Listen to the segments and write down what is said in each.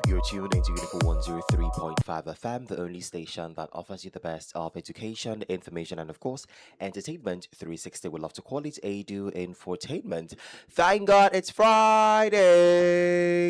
You're tuned into Unicorn 103.5 FM, the only station that offers you the best of education, information, and of course, entertainment 360. We love to call it ADU Infotainment. Thank God it's Friday!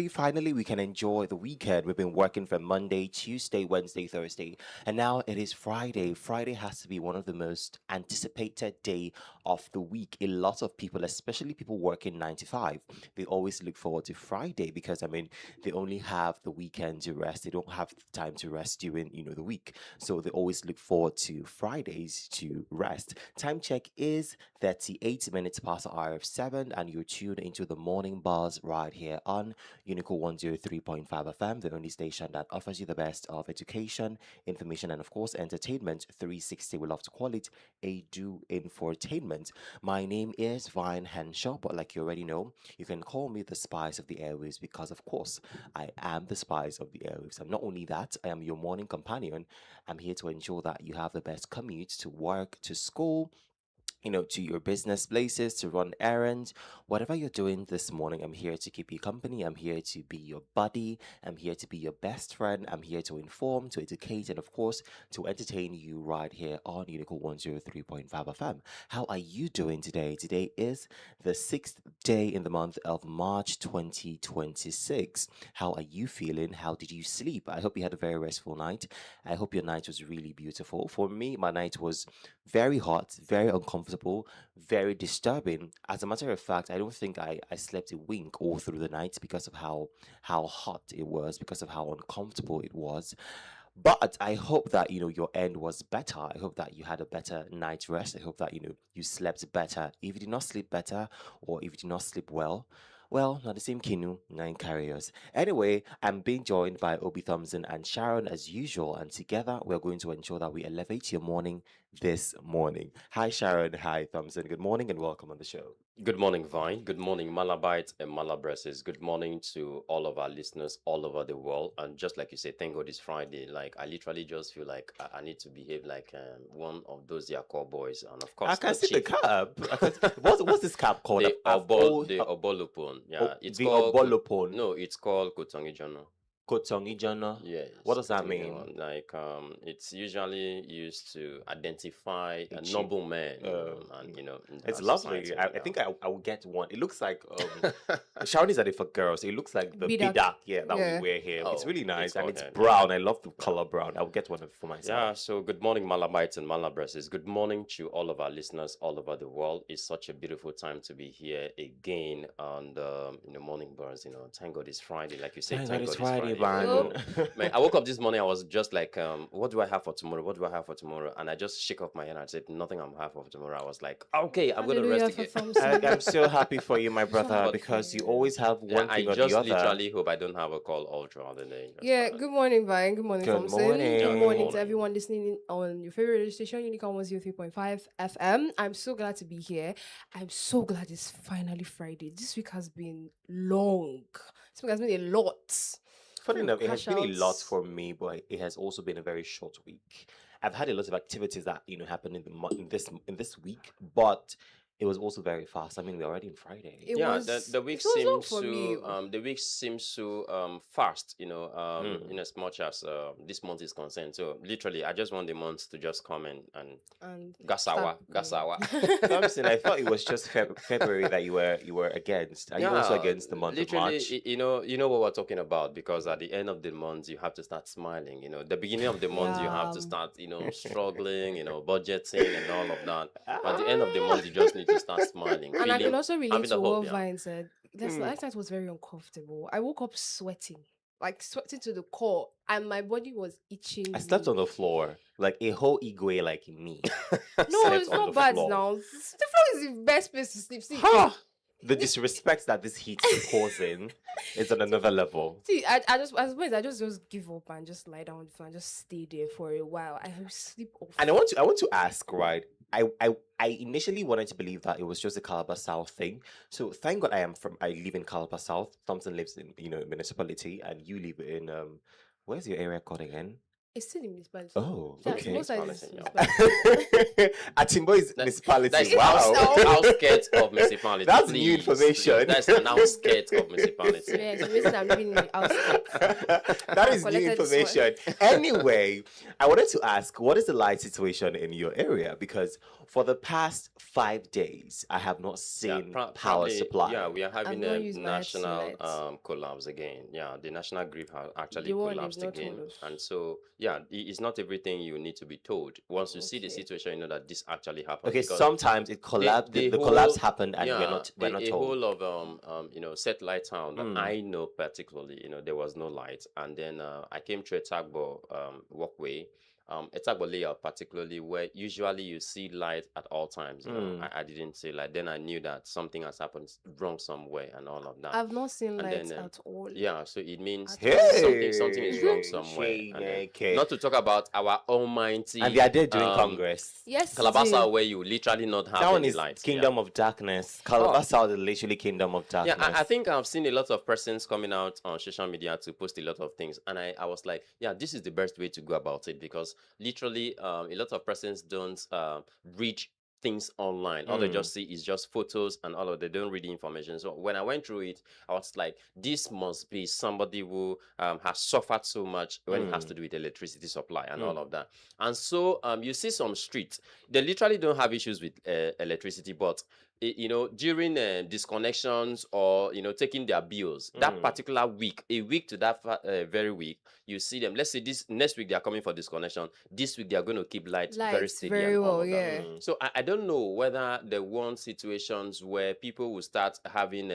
Finally, we can enjoy the weekend. We've been working from Monday, Tuesday, Wednesday, Thursday, and now it is Friday. Friday has to be one of the most anticipated day of the week. A lot of people, especially people working 9 to 5, they always look forward to Friday because, I mean, they only have the week weekend to rest. They don't have time to rest during, the week. So they always look forward to Fridays to rest. Time check is 38 minutes past the hour of 7, and you're tuned into the morning buzz right here on Unico 103.5 FM, the only station that offers you the best of education, information, and of course, entertainment 360. We love to call it a do infotainment. My name is Vine Henshaw, but like you already know, you can call me the spice of the airwaves because, of course, I am the spice of the airwaves. And not only that, I am your morning companion. I'm here to ensure that you have the best commute to work, to school, to your business places, to run errands, whatever you're doing this morning. I'm here to keep you company. I'm here to be your buddy. I'm here to be your best friend. I'm here to inform, to educate, and of course, to entertain you right here on Unico 103.5 FM. How are you doing today? Today is the 6th day in the month of March 2026. How are you feeling? How did you sleep? I hope you had a very restful night. I hope your night was really beautiful. For me, my night was very hot, very uncomfortable, very disturbing. As a matter of fact, I don't think I slept a wink all through the night because of how hot it was, because of how uncomfortable it was. But I hope that your end was better. I hope that you had a better night's rest. I hope that you slept better. If you did not sleep better, or if you did not sleep well, not the same Kinu, nine carriers. Anyway, I'm being joined by Obi Thompson and Sharon as usual, and together we're going to ensure that we elevate your morning this morning. Hi, Sharon. Hi, Thompson. Good morning and welcome on the show. Good morning, Vine. Good morning, Malabites and Malabresses. Good morning to all of our listeners all over the world. And just like you said, thank God it's Friday. Like, I literally just feel like I need to behave like one of those Yakor boys. And of I course, can the see the chief, cap. What's this cap called? the Obolopon. Yeah, it's The called, Obolopon. no, it's called Kotongi Jono. Kotongi. Yes, What does that Kotongi mean? Jono. Like, it's usually used to identify A a chief. noble man, and, in It's our lovely. society. I think I will get one. It looks like Sharon is at it for girls. It looks like the Bidak. bidak, yeah, that we Yeah. wear here. It's Oh, really it's nice and called it's that, yeah. brown. I love the Yeah. color brown. I will get one for myself. Yeah, so good morning, Malabites and Malabresses. Good morning to all of our listeners all over the world. It's such a beautiful time to be here again on the morning buzz. Thank God it's Friday, like you said. Thank God it's it's Friday, Friday. man. Man, I woke up this morning. I was just like, what do I have for tomorrow? What do I have for tomorrow? And I just shake off my head and I said, nothing I'm have for tomorrow. I was like, okay, I'm going to rest Hallelujah for again. Thompson. I'm so happy for you, my brother, But- because you always have Yeah, one I thing or just the other. literally hope I don't have a call all throughout the day. That's Yeah, fine. good morning, Vine. Good morning, Good Thompson. morning. Good Good morning to morning. everyone listening in on your favorite radio station, Unicorn 103.5 FM. I'm so glad to be here. I'm so glad it's finally Friday. This week has been long. This week has been a lot. Funny Full enough, of it has crash been a lot outs. for me, but it has also been a very short week. I've had a lot of activities that happened in this week, but it was also very fast. I mean, we're already in Friday. It Yeah, was, the week it was long seems for me. to the week seems to fast, Mm. in as much as this month is concerned. So literally, I just want the month to just come and And gasawa, start going. gasawa. Thompson, I thought it was just February that you were against. Are you also Yeah, against the month of literally, March? you know what we're talking about, because at the end of the month you have to start smiling. The beginning of the month you have to Yeah. start, struggling, budgeting and all of that. But at the end of the month you just need to start smiling, And I can feeling, also relate having to the what hope. Yeah. Vine said. Mm. Last night was very uncomfortable. I woke up sweating, like sweating to the core, and my body was itching. I slept on the floor like a whole igwe like me. No, slept it's on not the bad floor. now. The floor is the best place to sleep. See, The disrespect that this heat is causing is on another level. I just give up and just lie down on the floor and just stay there for a while. I will sleep off. And I want to ask, right? I initially wanted to believe that it was just a Calabar South thing. So thank God I live in Calabar South. Thompson lives in municipality, and you live in where's your area called again? It's still in municipality. Oh, Yeah, okay. most sides is Municipality, municipality. Atimbo is municipality. That's Wow. outskirts of municipality. That's new please. information. That's an outskirts of municipality. Yes, the reason I'm living in the outskirts. That is new Collected this one. information. Anyway, I wanted to ask, what is the light situation in your area? Because for the past 5 days, I have not seen power Probably, supply. yeah, we are having not a used my national lights. collapse again. Yeah, the national grid has actually The one they've collapsed not again, told us. and so yeah, yeah, it's not everything you need to be told. Once you see the Okay. situation, you know that this actually happened, Okay, because sometimes it collapsed. The, the the collapse whole, happened, and yeah, we're not a told. whole of satellite town that Mm, I know particularly, there was no light. And then I came to a tugboat walkway, a tugboat layout particularly, where usually you see light at all times. mm. I didn't see light. Then I knew that something has happened wrong somewhere and all of that. I've not seen And lights then at all. yeah, so it means At all. something is wrong Hey, somewhere. And then, Shineke. not to talk about our And they almighty are there doing Congress. Yesterday, Calabasa, where you literally not have That one any is lights. Yeah. Kingdom of Darkness. Oh, Calabasas is literally Kingdom of yeah, Darkness. I think I've seen a lot of persons coming out on social media to post a lot of things, and I was like, yeah, this is the best way to go about it, because literally, a lot of persons don't read things online. All they Mm, just see is just photos and all of. They don't read the information. So when I went through it, I was like, this must be somebody who has suffered so much when it has mm, to do with electricity supply and mm, all of that. And so you see some streets, they literally don't have issues with electricity, but during disconnections, or taking their bills that mm. particular week, a week to that very week, you see them. Let's say this next week they are coming for disconnection. This week they are going to keep light very lights steady and very all well. of that. Yeah. Mm. So I don't know whether there want situations where people will start having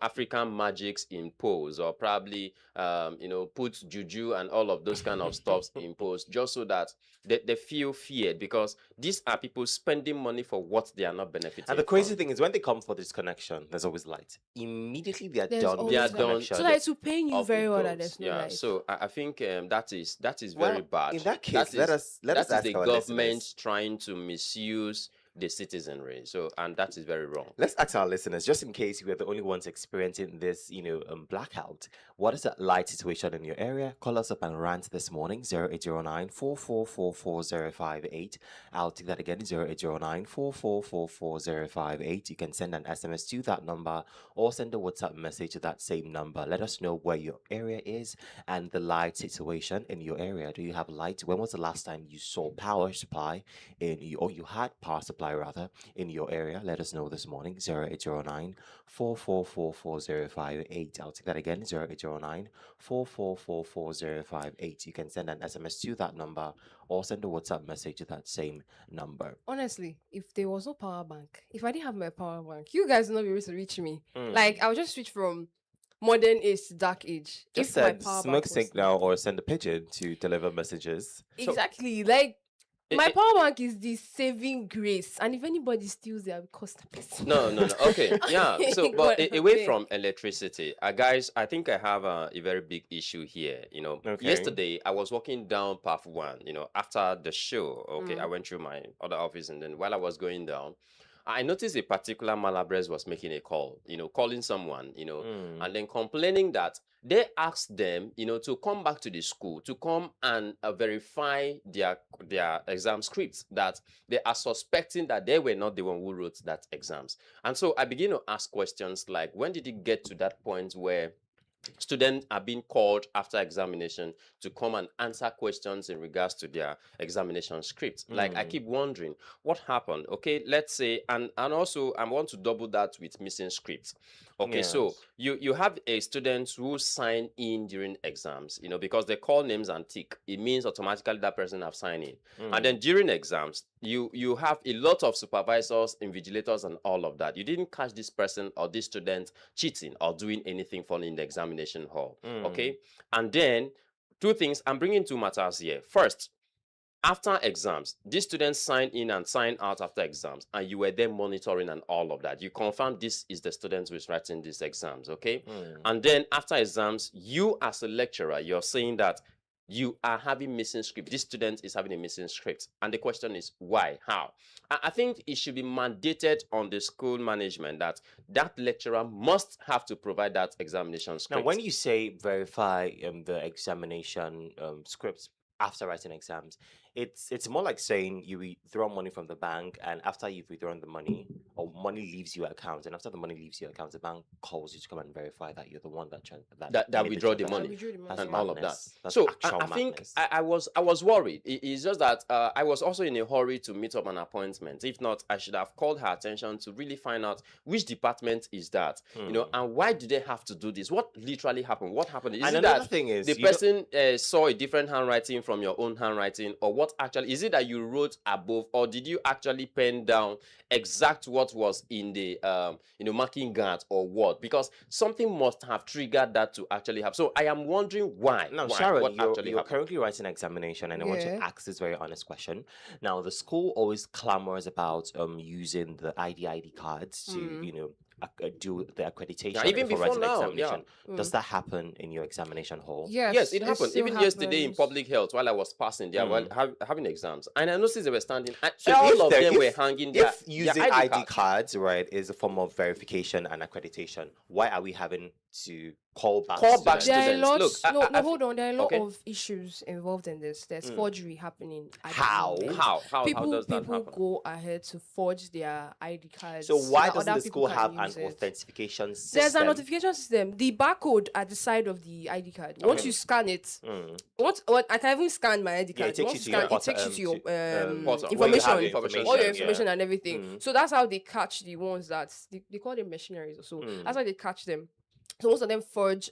African magics imposed, or probably put juju and all of those kind of stuffs imposed, just so that they feel feared, because these are people spending money for what they are not benefiting And the from. crazy thing is, when they come for this connection, there's always light. Immediately they are There's done with They are this always light. done. So connection. that it's to pain you Off very it well that goes. there's no Yeah. light. So I think that is very Well, bad. in that That case, let is us that is ask the our government listeners. trying to misuse the citizenry. So, and that is very wrong. Let's ask our listeners, just in case we're the only ones experiencing this, blackout. What is the light situation in your area? Call us up and rant this morning, 0809 4444058. I'll take that again, 0809 4444058. You can send an SMS to that number, or send a WhatsApp message to that same number. Let us know where your area is and the light situation in your area. Do you have light? When was the last time you saw power supply or you had power supply rather, in your area? Let us know this morning, 0809 4444058. I'll take that again, 0809 4444058. You can send an SMS to that number, or send a WhatsApp message to that same number. Honestly, if there was no power bank, if I didn't have my power bank, you guys would not be able to reach me. Mm. Like I'll just switch from modern age to dark age. Just If my send power smoke bank was signal not or there. send a pigeon to deliver messages. So Exactly. Like it, my it, power bank is the saving grace. And if anybody steals it, I'll cost a person. no, no, no. Okay, yeah. So, but God, I away beg. from electricity, guys, I think I have a very big issue here. Okay. Yesterday I was walking down Path One. After the show, okay, I Mm. went through my other office, and then while I was going down, I noticed a particular Malabres was making a call. Calling someone. Mm. And then complaining that they asked them, to come back to the school to come and verify their exam scripts, that they are suspecting that they were not the one who wrote that exams. And so I begin to ask questions like, when did it get to that point where students are being called after examination to come and answer questions in regards to their examination script? Like, I Mm. keep wondering what happened. Okay, let's say, and also I want to double that with missing scripts. Okay, so Yes. you have a student who sign in during exams, because they call names and tick, it means automatically that person have signed in. And Mm. then during exams, you have a lot of supervisors, invigilators, and all of that. You didn't catch this person or this student cheating or doing anything funny in the examination hall. Mm. Okay, and then two things. I'm bringing two matters here. First, after exams, these students sign in and sign out after exams, and you were there monitoring and all of that. You confirm this is the student who is writing these exams, okay? Mm. And then after exams, you as a lecturer, you're saying that you are having missing script. This student is having a missing script. And the question is, why? How? I think it should be mandated on the school management that that lecturer must have to provide that examination Now, script. when you say verify the examination scripts after writing exams, it's more like saying you withdraw money from the bank, and after you've withdrawn the money, or money leaves your account, and after the money leaves your account, the bank calls you to come and verify that you're the one that that made the withdraw the I transaction. money withdrew the That's money. and Yeah. all of that. madness. That's So actual I think madness. I was worried. It's just that I was also in a hurry to meet up an appointment. If not, I should have called her attention to really find out which department is that, and why do they have to do this? What literally happened? What happened? Is And it another that thing is, the you don't- person saw a different handwriting from your own handwriting, or what actually is it that you wrote above, or did you actually pen down exact what was in the marking guard, or what? Because something must have triggered that to actually happen. So I am wondering why. Now, Why? Sharon, What you're actually you're happened? currently writing an examination, and I want Yeah. to ask this very honest question. Now, the school always clamors about using the ID cards to do the accreditation even before before writing the now, examination. yeah. Does that happen in your examination hall? Yes, it happened. still Even yesterday in happens. public health, while I was passing there, while having exams, and I noticed they were standing, and So all if of there- them were if- hanging their, If using their ID cards. cards, right, is a form of verification and accreditation, why are we having to call back Call back students? There are students. lots. Look, no, hold on. There are a lot okay. of issues involved in this. There's forgery happening. At the How? moment. How People does that people happen? go ahead to forge their ID cards. So why that doesn't other the people school can have an use it. authentication system? There's a notification system. The barcode at the side of the ID card. Once you scan it, I can even scan my ID Yeah, card. it takes Once you you to your scan, it takes you to your Portal, where you information, have information, all your yeah. information and everything. So that's how they catch the ones that they call them machineries or so. That's how they catch them. So most of them forge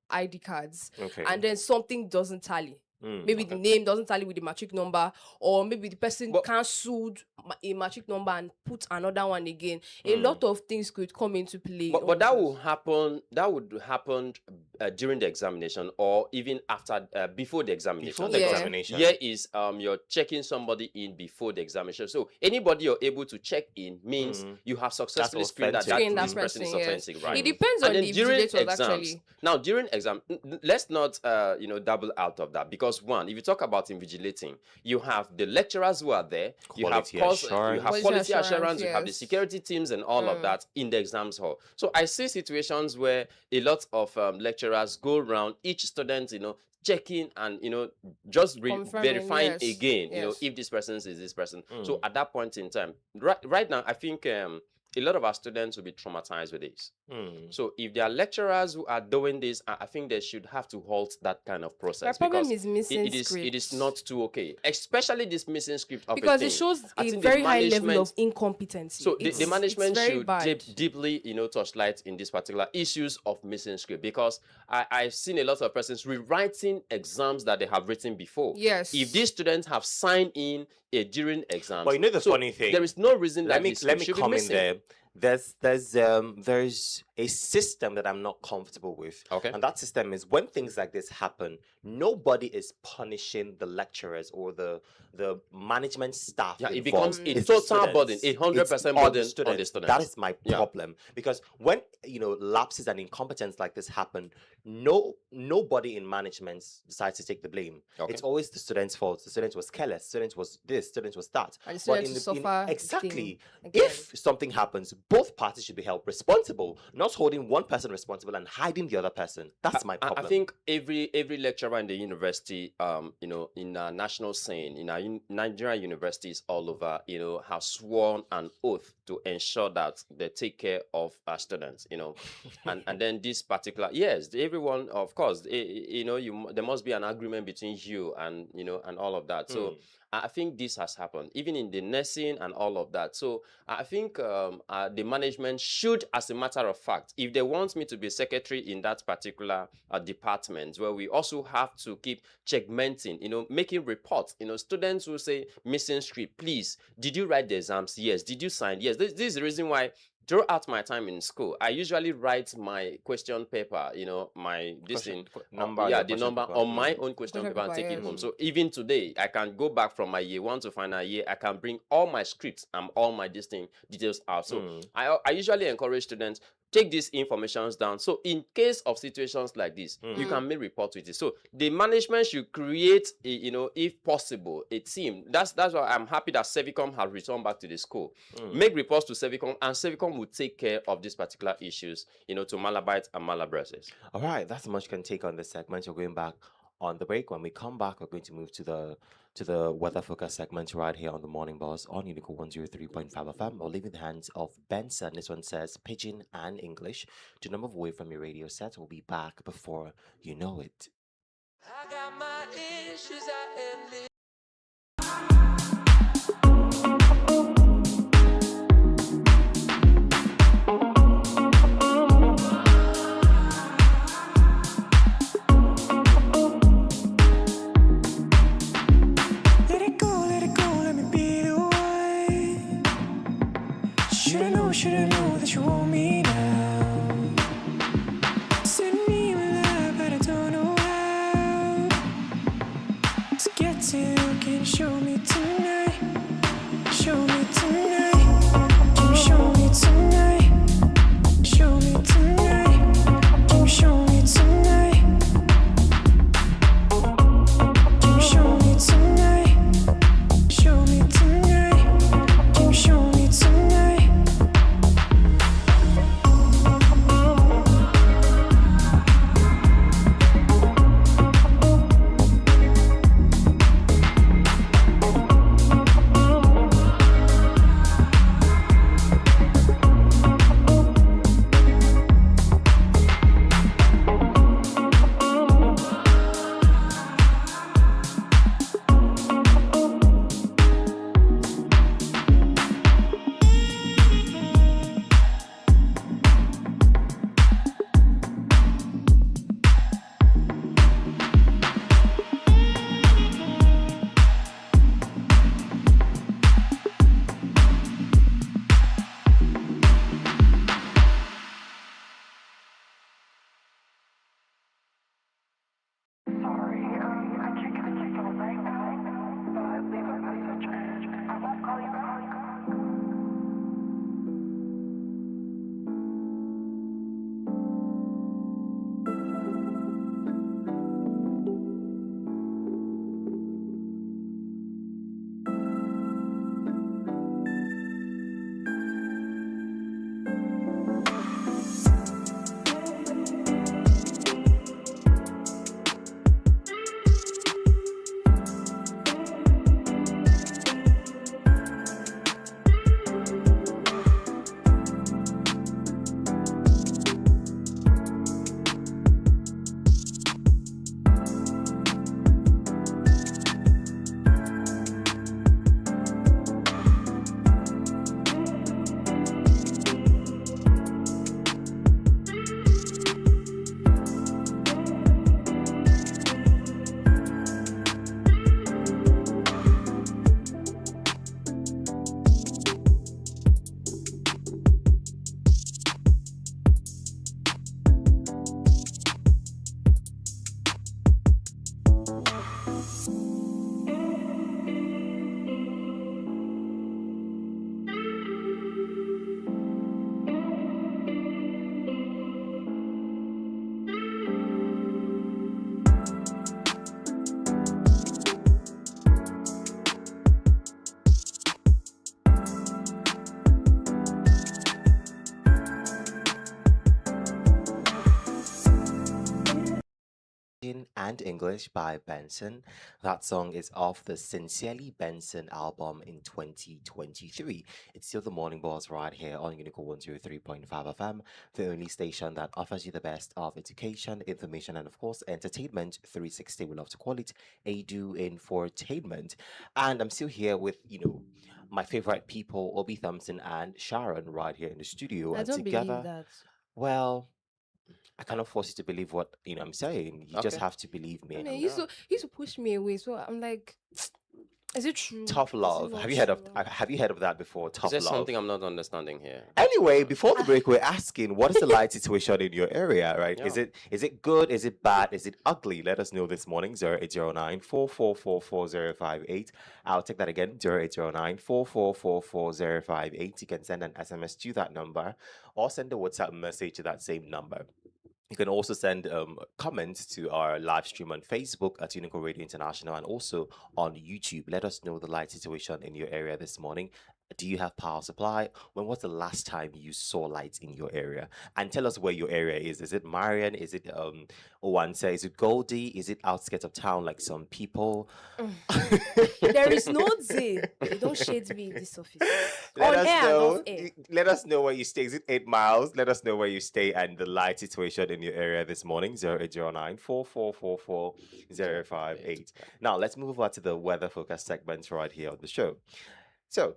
ID cards, Okay. and then something doesn't tally. Maybe the name doesn't tally with the matric number, or maybe the person cancelled a matric number and put another one again. A lot of things could come into play. But that will happen. That would happen during the examination, or even after, before the examination. Before the Yeah. examination. Here is you're checking somebody in before the examination. So anybody you're able to check in means you have successfully screened that, authentic. Screen that this person is person, yes. authentic, right? It depends And on then the during invigilators exams, actually. now during exam, let's not double out of that, because one, if you talk about invigilating, you have the lecturers who are there, you have Quality you assurance. have Quality quality assurance, assurance, you have the yes. security teams and all of that in the exams hall. So I see situations where a lot of lecturers go around each student, checking and just Confirming, verifying yes, again, yes. if this person is this person. So at that point in time, right now, I think a lot of our students will be traumatized with this. So if there are lecturers who are doing this, I think they should have to halt that kind of process. The problem because is missing it is scripts. not too okay, especially this missing script of Because a it thing. shows I a think the very high level management- of incompetency. So the management very should bad. deeply, touch light in this particular issues of missing script, because I've seen a lot of persons rewriting exams that they have written before. Yes. If these students have signed in during exams, But you know the so funny thing? there is no reason let that me this let me should be come in missing. there. There's a system that I'm not comfortable with. Okay. And that system is when things like this happen, nobody is punishing the lecturers or the management staff. Yeah, it involved. becomes a It's the total burden, students. 100% It's burden on on the students. students. That is my Yeah. problem. Because when lapses and incompetence like this happen, nobody in management decides to take the blame. Okay. It's always the students' fault. The student was careless. Students was this. Students was that. And the But students will suffer the exactly. thing again. If something happens, both parties should be held responsible, not holding one person responsible and hiding the other person. That's my problem. I think every lecturer in the university, in our national scene, in our Nigerian universities all over, have sworn an oath to ensure that they take care of our students, and then this particular, yes, everyone, of course, there must be an agreement between you and and all of that. So I think this has happened even in the nursing and all of that. So I think the management should, as a matter of fact, if they want me to be secretary in that particular department, where we also have to keep checkmenting, making reports, students will say missing script, please, did you write the exams? Yes. Did you sign? Yes. This is the reason why throughout my time in school, I usually write my question paper, my this thing, number, yeah, your the question number paper. on my own question Question paper and paper, take it yes. home. So even today, I can go back from my year 1 to final year. I can bring all my scripts and all my details out. So I usually encourage students, take these informations down. So in case of situations like this, you can make report with it. So the management should create, if possible, a team. That's why I'm happy that Sevicom has returned back to the school. Make reports to Sevicom, and Sevicom will take care of these particular issues, to Malabite and Malabreses. All right, that's much can take on this segment. You're going back on the break. When we come back, we're going to move to the weather focus segment right here on the Morning Boss on Unico 103.5 FM. We'll leave in the hands of Benson. This one says Pigeon and English. Do not move away from your radio set. We'll be back before you know it. I got my issues, I admit. Let it go, let me be the one. Should I know that you want me now? Send me my love, but I don't know how to get to you. Can you show me tonight? Show me tonight. Can you show me tonight? Show me tonight. Can you show me tonight? Can you show me tonight? Show me tonight. Can you show me tonight? Sorry, I can't connect your phone right now, but leave a message and I won't call you back. And English by Benson. That song is off the Sincerely Benson album in 2023. It's still the Morning Boss right here on Unico 103.5 FM, the only station that offers you the best of education, information, and of course, entertainment 360. We love to call it Edu Infotainment. And I'm still here with, my favorite people, Obi Thompson and Sharon, right here in the studio. I And don't believe together, that. well, I cannot force you to believe what I'm saying. You just Okay. have to believe me. I And mean, I'm he used to push me away, so I'm like, is it true? tough Is it love. not Have you heard of true? have you heard of that before? Is Tough there love. something I'm not understanding here? Anyway, before the break, we're asking what is the light situation in your area, right? Yeah. Is it good? Is it bad? Is it ugly? Let us know this morning. 0809 4444058. I'll take that again. 0809 4444058. You can send an SMS to that number or send a WhatsApp message to that same number. You can also send comments to our live stream on Facebook at Unico Radio International and also on YouTube. Let us know the light situation in your area this morning. Do you have power supply? When was the last time you saw lights in your area? And tell us where your area is. Is it Marion? Is it Owanse? Is it Goldie? Is it outskirts of town like some people? There is no day they don't shade me in this office. Let On us air and know. off air. Let us know where you stay. Is it 8 miles? Let us know where you stay and the light situation in your area this morning. 0809 4444 058. Now let's move on to the weather focus segment right here on the show. So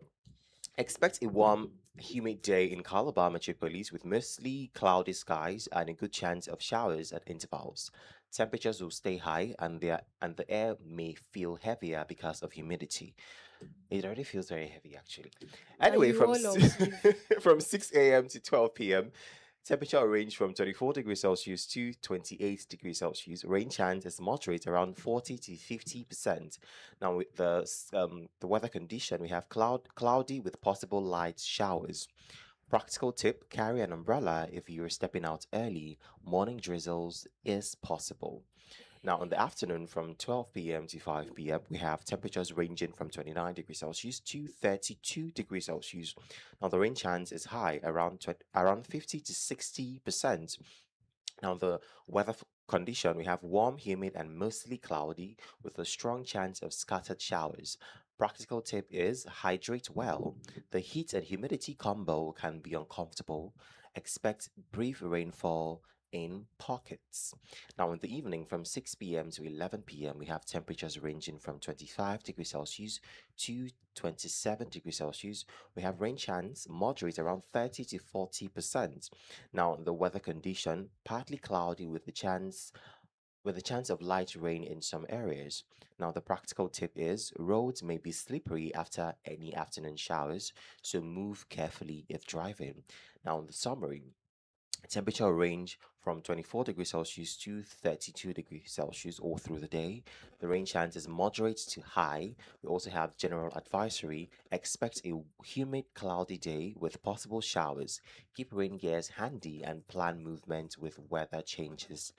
expect a warm, humid day in Calabar metropolis with mostly cloudy skies and a good chance of showers at intervals. Temperatures will stay high and the air may feel heavier because of humidity. It already feels very heavy actually. Anyway, you from all on sleep. from 6 a.m. to 12 p.m. Temperature will range from 24 degrees Celsius to 28 degrees Celsius. Rain chance is moderate around 40 to 50%. Now with the weather condition, we have cloudy with possible light showers. Practical tip: carry an umbrella if you're stepping out early. Morning drizzles is possible. Now, in the afternoon from 12 p.m. to 5 p.m., we have temperatures ranging from 29 degrees Celsius to 32 degrees Celsius. Now, the rain chance is high, around 50 to 60%. Now, the condition, we have warm, humid, and mostly cloudy with a strong chance of scattered showers. Practical tip is hydrate well. The heat and humidity combo can be uncomfortable. Expect brief rainfall in pockets. Now, in the evening from 6 p.m. to 11 p.m., we have temperatures ranging from 25 degrees Celsius to 27 degrees Celsius. We have rain chance moderate around 30 to 40%. Now, the weather condition partly cloudy with a chance of light rain in some areas. Now, the practical tip is roads may be slippery after any afternoon showers, so move carefully if driving. Now, in the summary, temperature range from 24 degrees Celsius to 32 degrees Celsius all through the day. The rain chance is moderate to high. We also have general advisory. Expect a humid, cloudy day with possible showers. Keep rain gears handy and plan movement with weather changes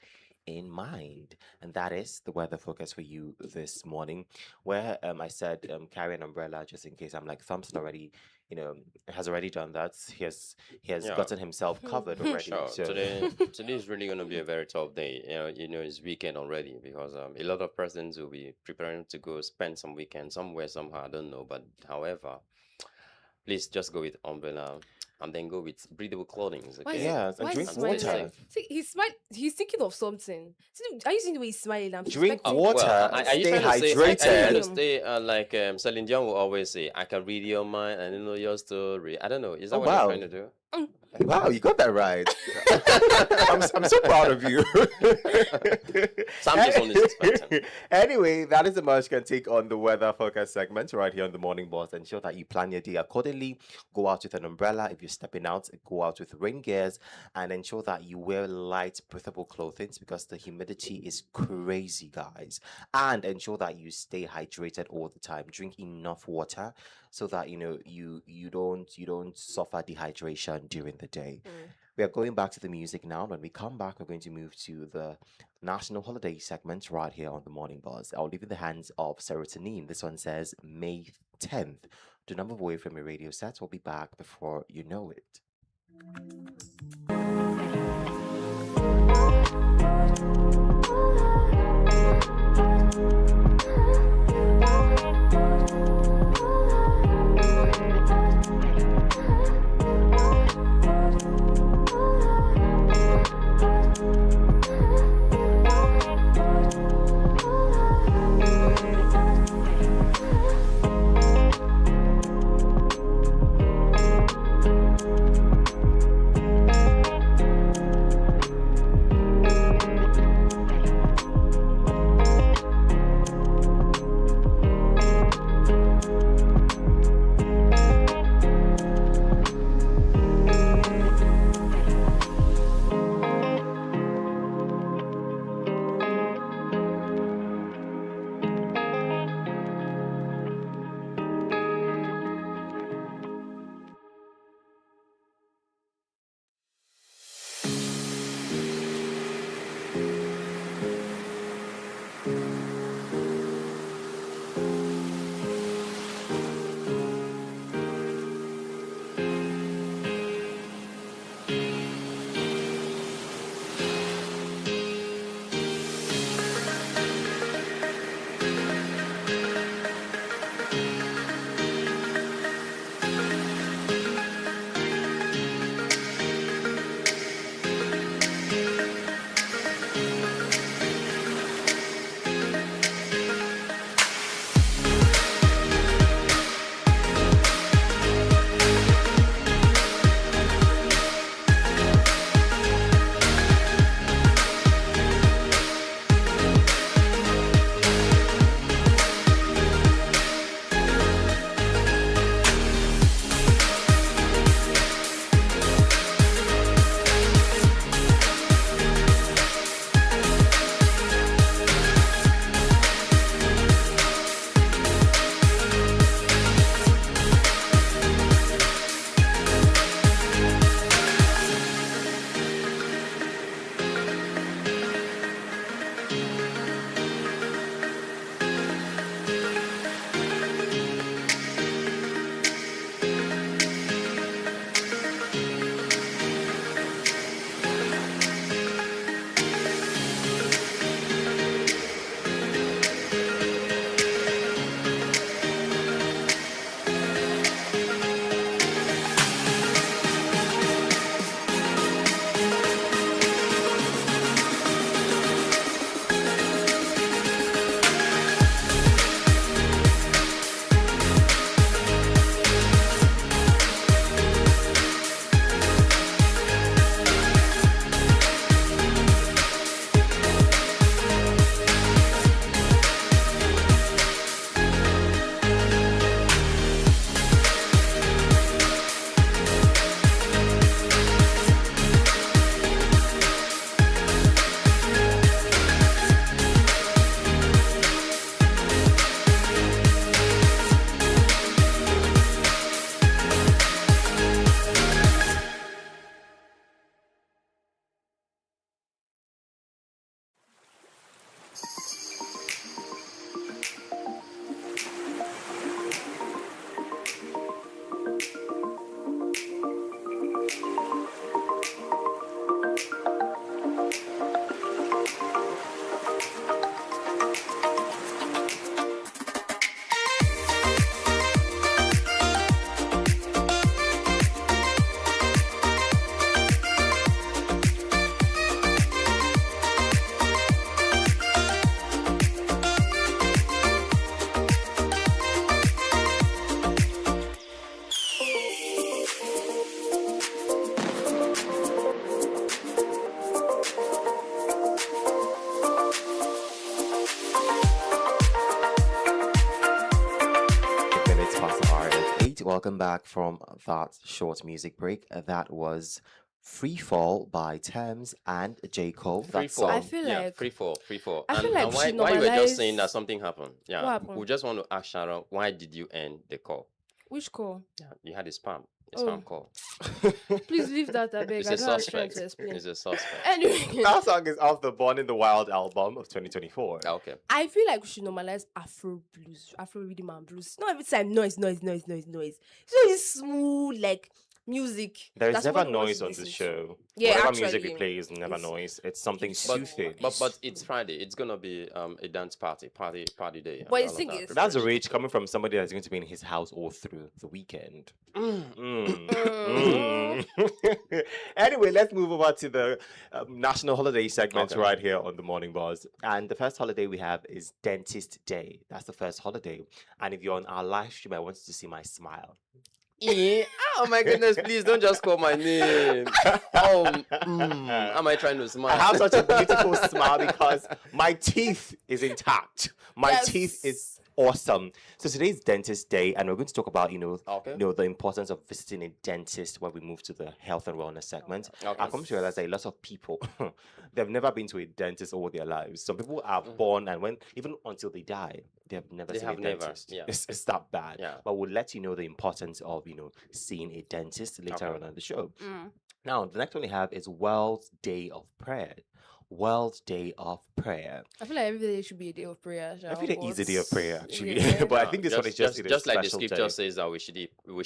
in mind. And that is the weather focus for you this morning, where I said carry an umbrella just in case. I'm like, Thompson already, has already done that. He has Yeah. gotten himself covered already. Sure. So Today is really going to be a very tough day. It's weekend already because a lot of persons will be preparing to go spend some weekend somewhere somehow. I don't know, but however, please just go with umbrella and then go with breathable clothing. Why is Okay. yeah, Why and is drink he smiling? water. See, he's thinking of something. See, are you seeing the way he's smiling? I'm Drink suspecting- water. Well, are you stay trying to say? Are you trying hydrated. to stay like Celine Dion will always say, "I can read your mind and know your story." I don't know. Is that Oh, what wow. you're trying to do? Wow, you got that right. I'm so proud of you. Sam just only suspecting. Anyway, that is the much you can take on the weather focus segment right here on the Morning Boss. Ensure that you plan your day accordingly. Go out with an umbrella if you're stepping out. Go out with rain gears, and ensure that you wear light, breathable clothing because the humidity is crazy, guys. And ensure that you stay hydrated all the time. Drink enough water so that you don't suffer dehydration during the day. We are going back to the music now. When we come back, we're going to move to the national holiday segment right here on the Morning Buzz. I'll leave in the hands of Serotonin. This one says May 10th. Do not move away from your radio set. We'll be back before you know it. right, welcome back from that short music break. That was Free Fall by Thames and J. Cole. Free That fall. I song. feel Yeah, like free fall, free fall. I feel And like we why should why you were just saying that normalize. something happened? Yeah, What we happened? just want to ask Sharon, why did you end the call? Which call? Yeah, you had a Oh, spam call. please leave that. I beg. It's I a don't have strength suspect. to explain. It's a suspect. Anyway, That song is off the Born in the Wild album of 2024. Okay. I feel like we should normalize Afro blues, Afro rhythm and blues. Not every time noise, noise, noise, noise, noise. So it's smooth like music. There is That's never what we want noise to on the listen to. show. Yeah, Whatever actually, music we play is never it's noise. It's something it's But soothing. but it's Friday. It's gonna be a dance party day. And But the all of thing that is- That's a preparation. rage coming from somebody that's going to be in his house all through the weekend. Mm. Mm. Mm. Anyway, let's move over to the national holiday segment Okay. right here on the Morning Buzz. And the first holiday we have is Dentist Day. That's the first holiday. And if you're on our live stream, I want you to see my smile. Yeah. Oh my goodness! Please don't just call my name. Am I trying to smile? I have such a beautiful smile because my teeth is intact. My teeth is awesome. So today's Dentist Day, and we're going to talk about Okay. the importance of visiting a dentist when we move to the health and wellness segment. Okay. I come to realize that a lot of people they've never been to a dentist all their lives. Some people are born and even until they die, they have never They seen have a never, dentist. yeah. It's that bad. Yeah. But we'll let you know the importance of seeing a dentist later Okay. on the show. Mm. Now, the next one we have is World Day of Prayer. World Day of Prayer. I feel like every day should be a day of prayer. Every day is a day of prayer, actually. Yeah. but I think this one is just like the special scripture day. says that we should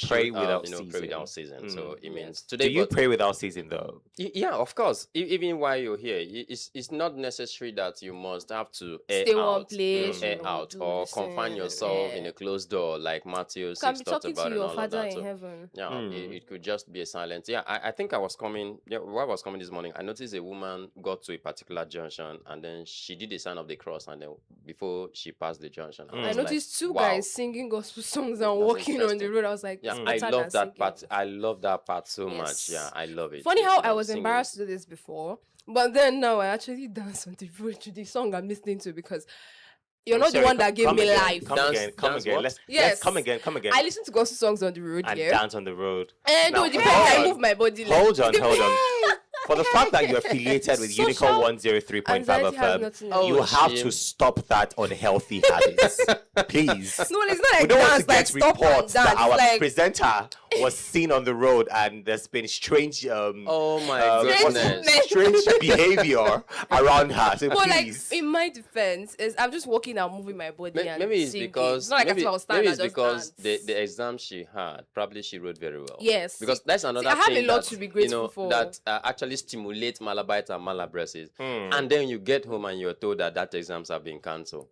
Pray without pray ceasing. without season. So Mm. it means Do today. you but pray without ceasing though? Yeah, of course. Even while you're here, it's not necessary that you must have to air Stay out, one place, air out, do or this confine thing, yourself in yeah. a closed door like Matthew You 6 can be talked talking about to and your all of father that. in So, heaven. yeah, Mm. it could just be a silence. Yeah, I think I was coming. Yeah, while I was coming this morning, I noticed a woman got to a particular junction and then she did the sign of the cross, and then before she passed the junction, Mm. I was noticed like, two wow. guys singing gospel songs and That's walking on the interesting. road. I was like, Yeah, it's I better love than that singing. part. I love that part so much. Yeah, Yes. I love it. Funny It's, how you I know, was singing. embarrassed to do this before, but then now I actually dance on the road to the song I'm listening to because you're I'm not sorry, the one come- that gave come me again, life. Come Dance- again, come dance again. what? Let's Yes. come again, come again. I listen to gospel songs on the road, and yeah. dance on the road. And Now, it depends. hold I on. move my body. Hold on, it hold on. depends. For the fact that you're affiliated with Social Unicorn 103.5 Anxiety has FM, nothing. Oh, you have shame. to stop that unhealthy habits. Please. No, it's not We like don't want dance, to like get stop and reports dance. that our Like presenter was seen on the road and there's been strange Oh my what's goodness. it? strange behavior around her. So but like please. in my defense, is I'm just walking and moving my body and Maybe it's singing. because It's not like maybe, I was maybe standing it's and just because dance. the exam she had probably she wrote very well. Yes. Because that's another I have thing a lot that, to be grateful for. that actually stimulates malabite and malabreasts. Hmm. And then you get home and you're told that exams have been cancelled.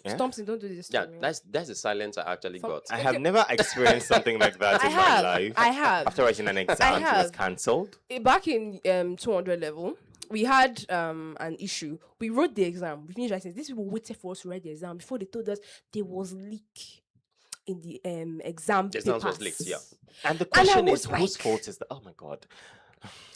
Yeah? Thompson, don't do this. Yeah, to me. that's the silence I actually got. I have never experienced something like that I in have. my life. I have. After writing an exam, it was have. cancelled. Back in 200 level, we had an issue. We wrote the exam. We finished writing. These people waited for us to write the exam before they told us there was leak in the exam The exams was papers. leaked, yeah. And the And I question was is, whose like- fault is that? Oh my God.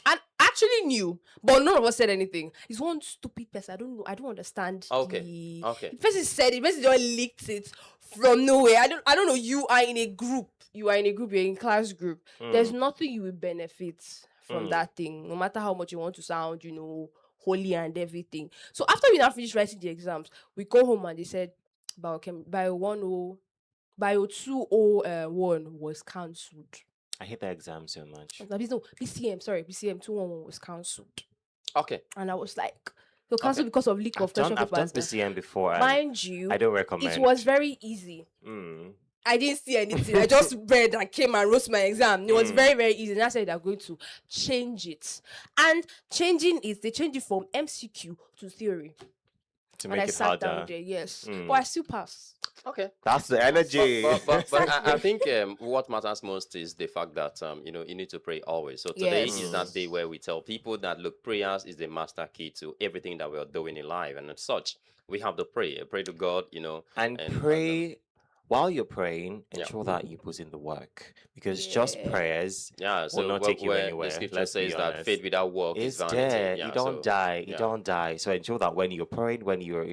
And actually knew, but none of us said anything. It's one stupid person. I don't know. I don't understand. Okay. The Okay. person said it. The person just leaked it from nowhere. I don't know. You are in a group. You're in class group. There's nothing you will benefit from that thing, no matter how much you want to sound, holy and everything. So after we now finished writing the exams, we go home and they said bio 201 was cancelled. I hate the exam so much. No, BCM 211 was cancelled. Okay. And I was like, so cancelled because of leak of question I've done papers. PCM before. And Mind you, I don't recommend. it was very easy. Mm. I didn't see anything. I just read and came and wrote my exam. It was very, very easy. And I said they're going to change it. And they changed it from MCQ to theory. To And make I it sat down harder. there, yes. Mm. But I still passed. Okay. That's the energy. But I think what matters most is the fact that you need to pray always. So today Yes. is that day where we tell people that look, prayers is the master key to everything that we're doing in life, and as such, we have to pray to God, and and pray while you're praying, Yeah. ensure that you put in the work, because just Yeah. prayers Yeah, will so not take you where the anywhere. scripture Let's be says that honest. faith without work is It's vanity. there. You Yeah, don't so die. You yeah. don't die. So ensure that when you're praying, when you're,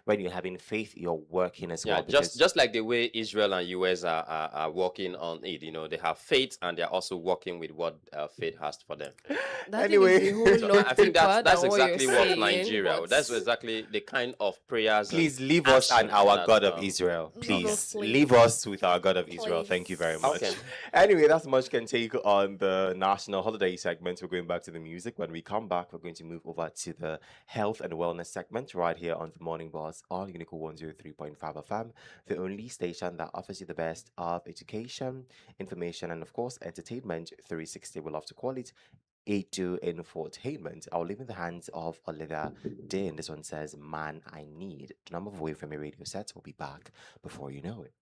when you're having faith, you're working as Yeah, well. just Because just like the way Israel and US are working on it, they have faith and they're also working with what faith has for them. That thing is anyway, a whole So lot I think that's deeper that's than what you're exactly what saying, Nigeria. but That's exactly the kind of prayers and please leave us and actions our that God of Israel. leave us, Please please. leave us with our God of Israel. Thank you very Please. much. Okay. Anyway, that's much can take on the national holiday segment. We're going back to the music. When we come back, we're going to move over to the health and wellness segment right here on the Morning Boss on Unico 103.5 FM, the only station that offers you the best of education, information, and of course, entertainment 360. We love to call it A2 infotainment. I'll leave in the hands of Olivia Dean. This one says, Man, I Need. The number of away from your radio set will be back before you know it.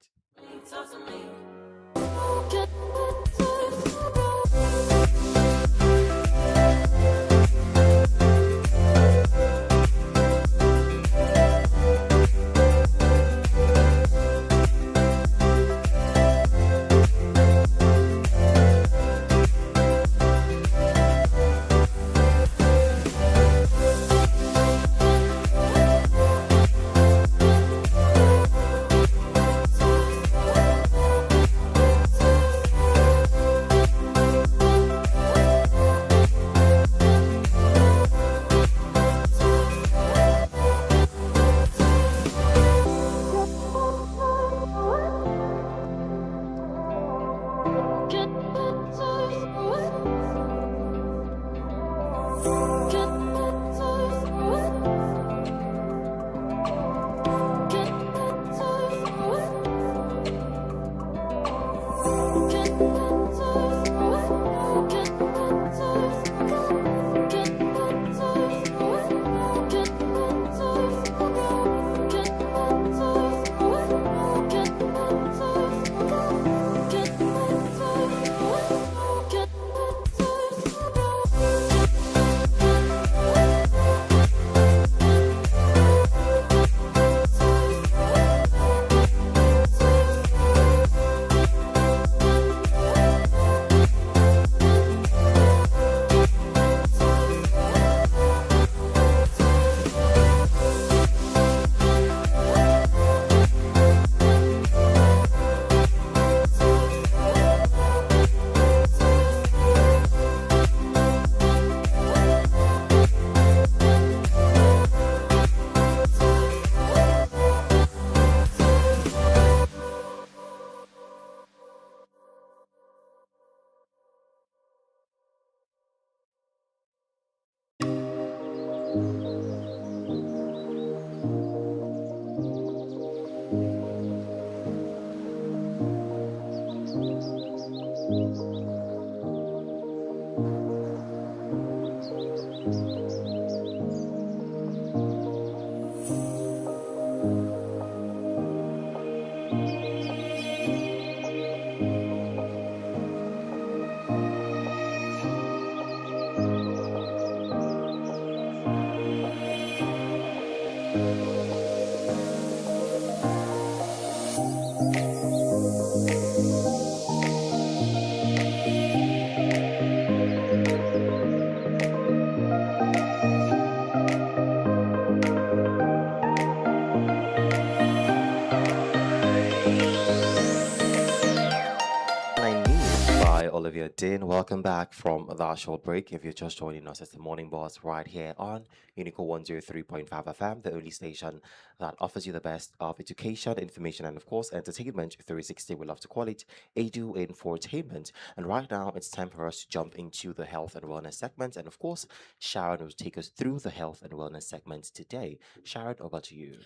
I Need by Olivia Dean. Welcome back from that short break. If you're just joining us, it's the Morning Boss right here on Unico 103.5 FM, the only station that offers you the best of education, information, and of course, entertainment 360. We love to call it Edu Infotainment. And right now, it's time for us to jump into the health and wellness segment. And of course, Sharon will take us through the health and wellness segment today. Sharon, over to you.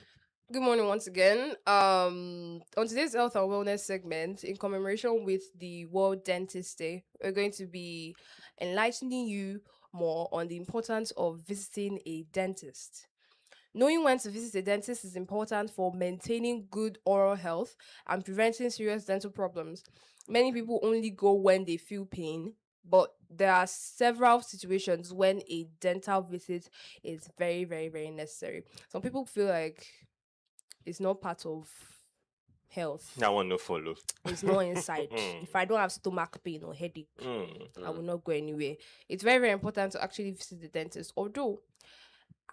Good morning once again. On today's health and wellness segment, in commemoration with the World Dentist Day, we're going to be enlightening you more on the importance of visiting a dentist. Knowing when to visit a dentist is important for maintaining good oral health and preventing serious dental problems. Many people only go when they feel pain, but there are several situations when a dental visit is very, very, very necessary. Some people feel like it's not part of health. That one no follow. It's not inside. If I don't have stomach pain or headache, I will not go anywhere. It's very, very important to actually visit the dentist. Although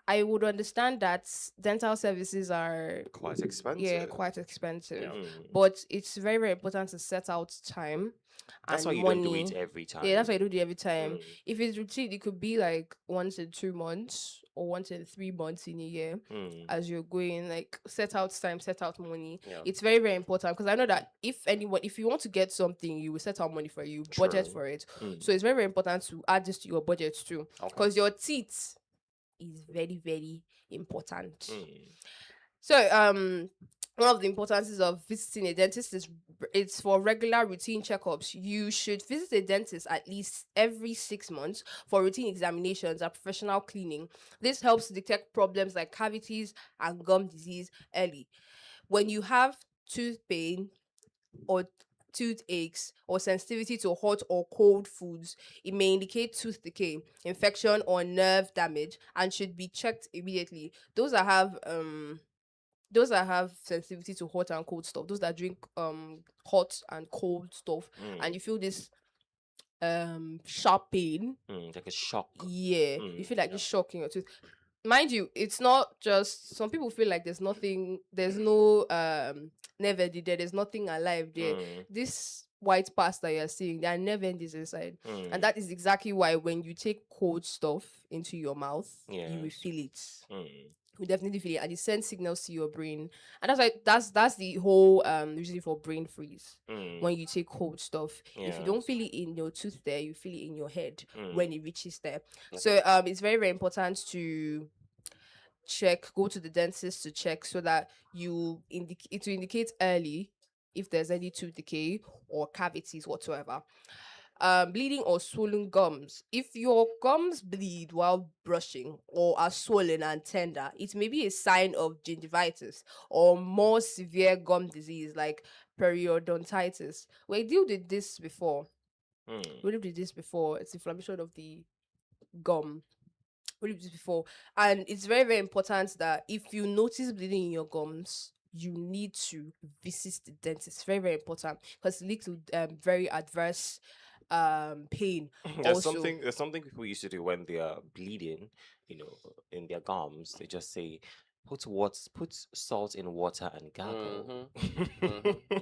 I would understand that dental services are Quite expensive. yeah, quite expensive. Mm. But it's very, very important to set out time That's and why you money. don't do it every time. Yeah, that's why I do it every time. Mm. If it's routine, it could be like once in 2 months or once in 3 months in a year Mm. as you're going. Like set out time, set out money. Yeah. It's very, very important because I know that if you want to get something, you will set out money for you, budget True. for it. Mm. So it's very, very important to add this to your budget too, Okay. because your teeth is very, very important. Mm. So one of the importances of visiting a dentist is it's for regular routine checkups. You should visit a dentist at least every 6 months for routine examinations and professional cleaning. This helps to detect problems like cavities and gum disease early. When you have tooth pain or toothaches or sensitivity to hot or cold foods, it may indicate tooth decay, infection, or nerve damage and should be checked immediately. Those that have sensitivity to hot and cold stuff, those that drink hot and cold stuff, and you feel this sharp pain, Like a shock. you feel like this shock in your tooth. Mind you, it's not just some people feel like there's no nerve ending there, there's nothing alive there. This white past that you're seeing, there are nerve endings inside. And that is exactly why when you take cold stuff into your mouth, you will Yes. feel it. Mm. You definitely feel it, and it sends signals to your brain. And that's why that's the whole reason for brain freeze. When you take cold stuff, if you don't Yes. feel it in your tooth there, you feel it in your head Mm. when it reaches there. So it's very, very important to go to the dentist to check so that it will indicate early if there's any tooth decay or cavities whatsoever. Bleeding or swollen gums. If your gums bleed while brushing or are swollen and tender, it may be a sign of gingivitis or more severe gum disease like periodontitis. We dealt with this before. It's inflammation of the gum. We dealt with this before. And it's very, very important that if you notice bleeding in your gums, you need to visit the dentist. It's very, very important because it leads to very adverse pain. There's also. something people used to do when they are bleeding, in their gums. They just say, put salt in water and gargle.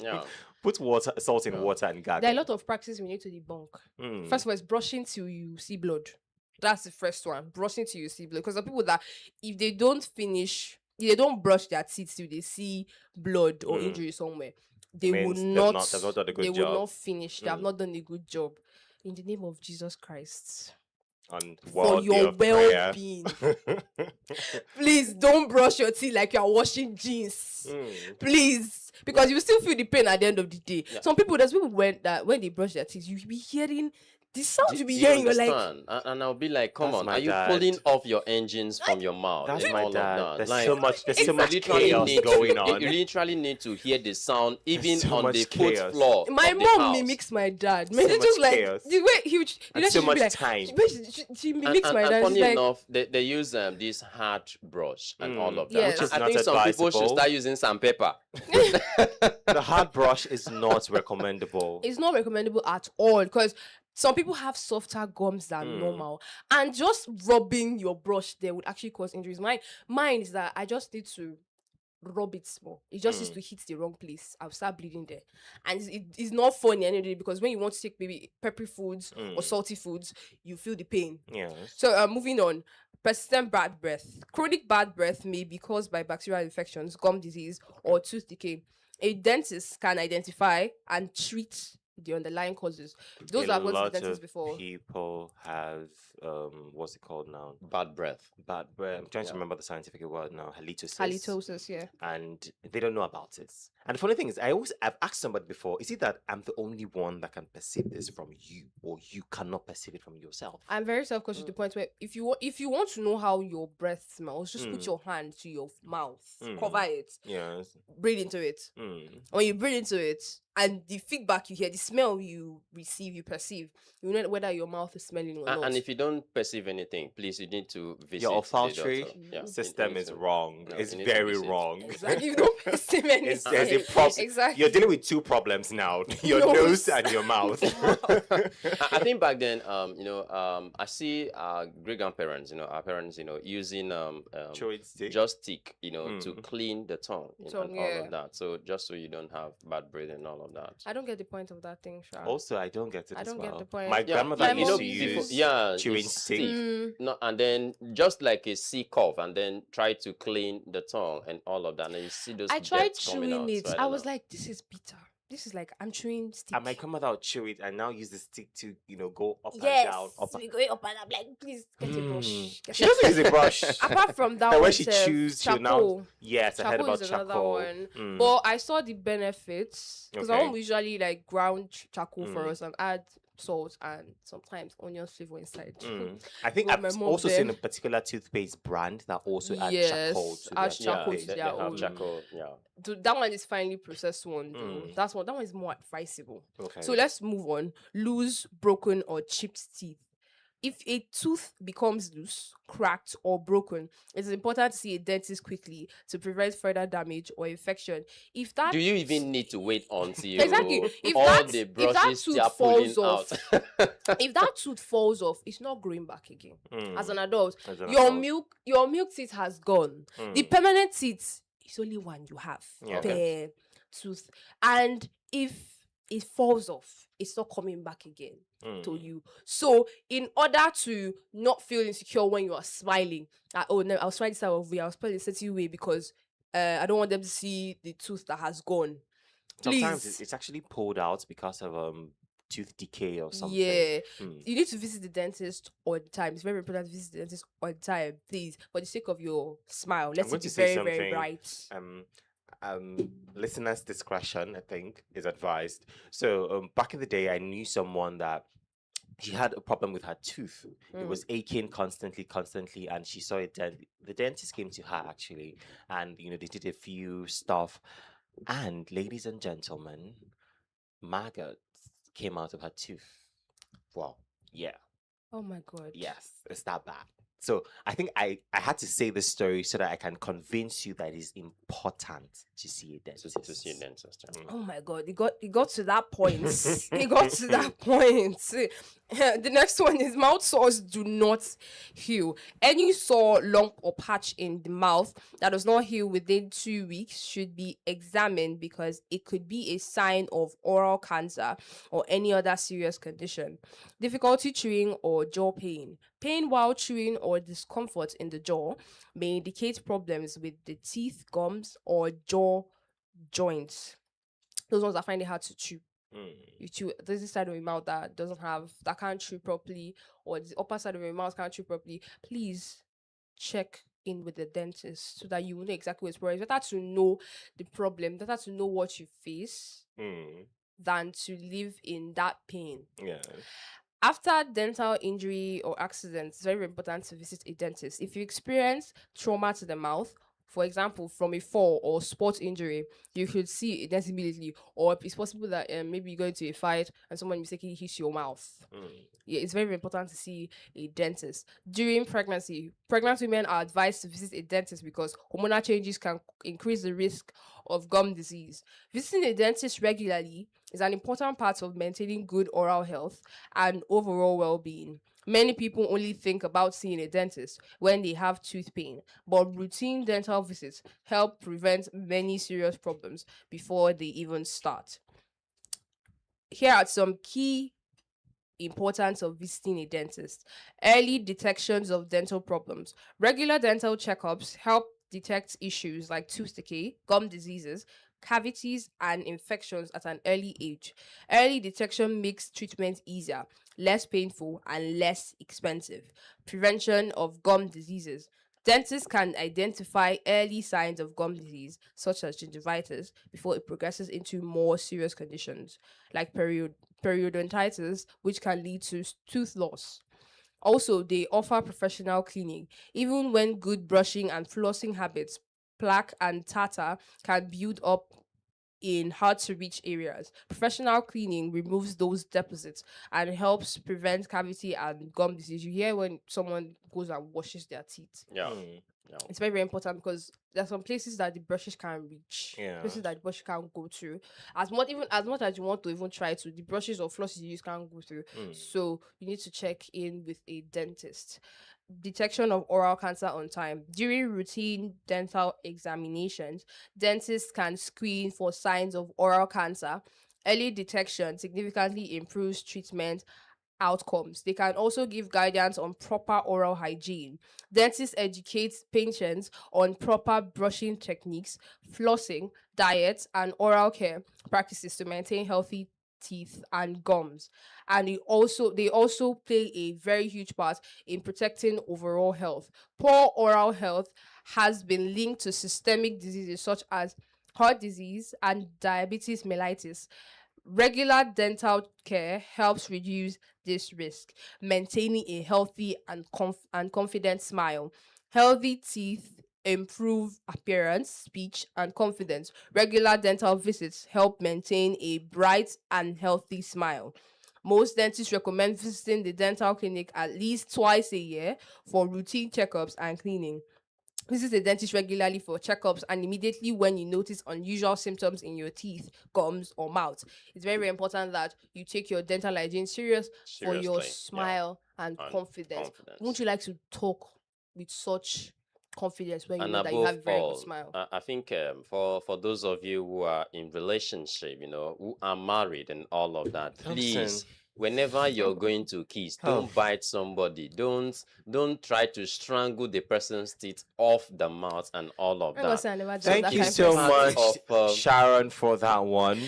Yeah. Put salt in water and gargle. There are a lot of practices we need to debunk. Mm. First of all, is brushing till you see blood. That's the first one. Brushing till you see blood. Because some people that if they don't brush their teeth till they see blood or injury somewhere, they will Means not. they've not done a good they job. will not finish. They have not done a good job. In the name of Jesus Christ, And for your well-being, please don't brush your teeth like you are washing jeans. Please, because you still feel the pain at the end of the day. Yeah. There's people when they brush their teeth, you will be hearing the sound you'll be Do hearing. You're like, understand? And I'll be like, come That's on, my are you dad. pulling off your engines from your mouth? That's and my all dad. Of that? There's Like, so much literally chaos need going to, on. You literally need to hear the sound even so on much the chaos. fourth floor. my of the mom house. mimics my dad. So Man, it's just much like chaos. the way he would. And You know, so she'd much be like, time. She mimics my and dad. funny She's like, enough, they use this hard brush and all of that. Yes. Which is I not think some people should advisable. start using sandpaper. The hard brush is not recommendable. it's not recommendable at all because some people have softer gums than normal, and just rubbing your brush there would actually cause injuries. Mine is that I just need to rub it small. It just needs to hit the wrong place. I'll start bleeding there, and it's not funny anyway because when you want to take maybe peppery foods or salty foods, you feel the pain. Yes. So moving on. Persistent bad breath. Chronic bad breath may be caused by bacterial infections, gum disease, or tooth decay. A dentist can identify and treat the underlying causes. Those A have gone to lot the dentist of before. people have what's it called now? Bad breath. Bad breath. I'm trying to Yeah. remember the scientific word now. Halitosis. Halitosis, yeah. And they don't know about it. And the funny thing is, I've asked somebody before, is it that I'm the only one that can perceive this from you, or you cannot perceive it from yourself? I'm very self-conscious to the point where if you want to know how your breath smells, just put your hand to your mouth, cover it, Yes. breathe into it. When you breathe into it, and the feedback you hear, the smell you receive, you perceive, you know whether your mouth is smelling or not. And if you don't perceive anything, please, you need to visit Your the olfactory doctor. Yeah, system you need is to- wrong. no, It's you need to very visit. wrong. Exactly, you don't perceive anything. There's Exactly. You're dealing with two problems now: your Nose. nose and your mouth. I think back then, I see our great grandparents, our parents, using Chewing stick. just stick, to Mm. clean the tongue and Tongue, all yeah. of that. So just so you don't have bad breath and all of that. I don't get the point of that thing, Sha. Also, I don't get it I as don't get well. the point. My Yeah, grandmother my used mom to used- use chewing it's stick. Mm. No, and then just like a sea cough, and then try to clean the tongue and all of that, and you see those I tried debts coming chewing out. it. So I don't was know. like, this is bitter. This is like I'm chewing stick. And my grandmother would chew it and now use the stick to, go up and Yes, down. Up and... we going up and I'm like, please get a brush. Mm. Get She a- doesn't use a brush. Apart from that And when one, she sef, chews, she'll now. charcoal. Yes, I heard Charcoal about is another charcoal. one. Mm. But I saw the benefits because my Okay. mom usually like ground charcoal for Mm. us and add salt and sometimes onion flavor inside. Mm. I think But I've my mom also seen then- a particular toothpaste brand that also add Yes, charcoal to their adds charcoal Yeah, to they their have own. charcoal. Yeah. That one is finely processed one. Though. Mm. That one is more advisable. Okay. So let's move on. Loose, broken, or chipped teeth. If a tooth becomes loose, cracked, or broken, it is important to see a dentist quickly to prevent further damage or infection. If that Do you even need to wait until Exactly. If all that- the if that brushes tooth they are pulling falls off, out? if that tooth falls off, it's not growing back again. Mm. As an adult, As an your adult. milk teeth has gone. The Mm. permanent teeth is only one you have Yeah. per tooth, and if it falls off, it's not coming back again to Mm. you. So, in order to not feel insecure when you are smiling, oh no, I was trying this out of way, I was smiling a certain way because I don't want them to see the tooth that has gone. Sometimes Please. it's actually pulled out because of tooth decay or something. Yeah, Mm. you need to visit the dentist all the time. It's very important to visit the dentist all the time, please. For the sake of your smile, let going it be to say very, very something. bright. Listeners' discretion, I think, is advised. So back in the day, I knew someone that she had a problem with her tooth. It was aching constantly, and she saw a the dentist came to her actually, and they did a few stuff, and ladies and gentlemen, maggots came out of her tooth. Wow, yeah, Oh my god. yes, it's that bad. So I think I had to say this story so that I can convince you that it is important to see a dentist. To see a dentist. Yeah. Oh my god, it got to that point. It got to that point. The next one is mouth sores do not heal. Any sore, lump, or patch in the mouth that does not heal within 2 weeks should be examined because it could be a sign of oral cancer or any other serious condition. Difficulty chewing or jaw pain. Pain while chewing or discomfort in the jaw may indicate problems with the teeth, gums, or jaw joints. Those ones I find it hard to chew. Mm. You chew there's this side of your mouth that can't chew properly, or the upper side of your mouth can't chew properly. Please check in with the dentist so that you will know exactly what's wrong. It's better to know the problem, better to know what you face Mm. than to live in that pain. Yeah. After dental injury or accident, it's very important to visit a dentist. If you experience trauma to the mouth, for example, from a fall or sports injury, you could see a dentist immediately. Or it's possible that maybe you go into a fight and someone mistakenly hits your mouth. Mm. Yeah, it's very important to see a dentist. During pregnancy, pregnant women are advised to visit a dentist because hormonal changes can increase the risk of gum disease. Visiting a dentist regularly is an important part of maintaining good oral health and overall well-being. Many people only think about seeing a dentist when they have tooth pain, but routine dental visits help prevent many serious problems before they even start. Here are some key importance of visiting a dentist. Early detections of dental problems. Regular dental checkups help detect issues like tooth decay, gum diseases, cavities, and infections at an early age. Early detection makes treatment easier, less painful, and less expensive. Prevention of gum diseases. Dentists can identify early signs of gum disease, such as gingivitis, before it progresses into more serious conditions, like periodontitis, which can lead to tooth loss. Also, they offer professional cleaning. Even when good brushing and flossing habits, plaque and tartar can build up in hard to reach areas. Professional cleaning removes those deposits and helps prevent cavity and gum disease. You hear when someone goes and washes their teeth. Yeah. Mm. Yeah. It's very, very important because there are some places that the brushes can't reach. Yeah. Places that the brush can't go to. As much as you want to even try to, the brushes or flosses you use can't go through. So you need to check in with a dentist. Detection of oral cancer on time. During routine dental examinations, dentists can screen for signs of oral cancer. Early detection significantly improves treatment outcomes. They can also give guidance on proper oral hygiene. Dentists educate patients on proper brushing techniques, flossing, diet, and oral care practices to maintain healthy teeth and gums. And they also play a very huge part in protecting overall health. Poor oral health has been linked to systemic diseases such as heart disease and diabetes mellitus. Regular dental care helps reduce this risk, maintaining a healthy and confident smile. Healthy teeth improve appearance, speech, and confidence. Regular dental visits help maintain a bright and healthy smile. Most dentists recommend visiting the dental clinic at least twice a year for routine checkups and cleaning. Visit the dentist regularly for checkups and immediately when you notice unusual symptoms in your teeth, gums, or mouth. It's very, very important that you take your dental hygiene serious for your Seriously, yeah. smile and And confidence. confidence. Won't you like to talk with such confidence when you And know that you have a above very good all, smile? I think for those of you who are in relationship, who are married and all of that, please, whenever you're going to kiss, don't bite somebody. Don't try to strangle the person's teeth off the mouth and all of I'm gonna that. say I never done Thank that you kind of so person. much, Of, Sharon, for that one.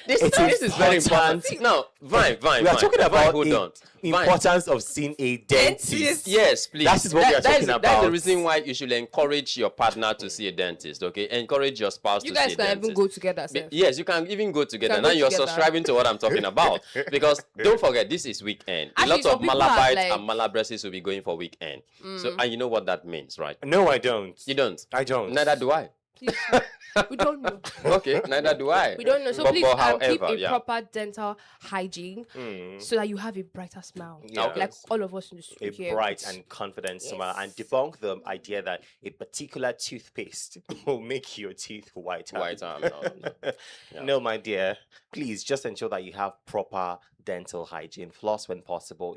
This is very important. No, Vine. We are talking about hold on. the Vine. importance of seeing a dentist. Yes, please. That is what we are talking That's about. the reason why you should encourage your partner to see a dentist, okay? Encourage your spouse You to guys see a can dentist. even go together, sef. Yes, you can even go together. can Now go you're together. subscribing to what I'm talking about. Because don't forget, this is weekend. A Actually, lot some of people have, Malabites like- and Malabresses will be going for weekend. So, and you know what that means, right? No, I don't. You don't. I don't. Neither do I. Please, we don't know. Okay, neither do I. We don't know. So But please keep however, a yeah. proper dental hygiene so that you have a brighter smile. Yeah. Okay. Like all of us in the A studio here. bright and confident smile, and debunk the idea that a particular toothpaste will make your teeth whiter. Whiter, no. Yeah. No, my dear. Please just ensure that you have proper dental hygiene. Floss when possible.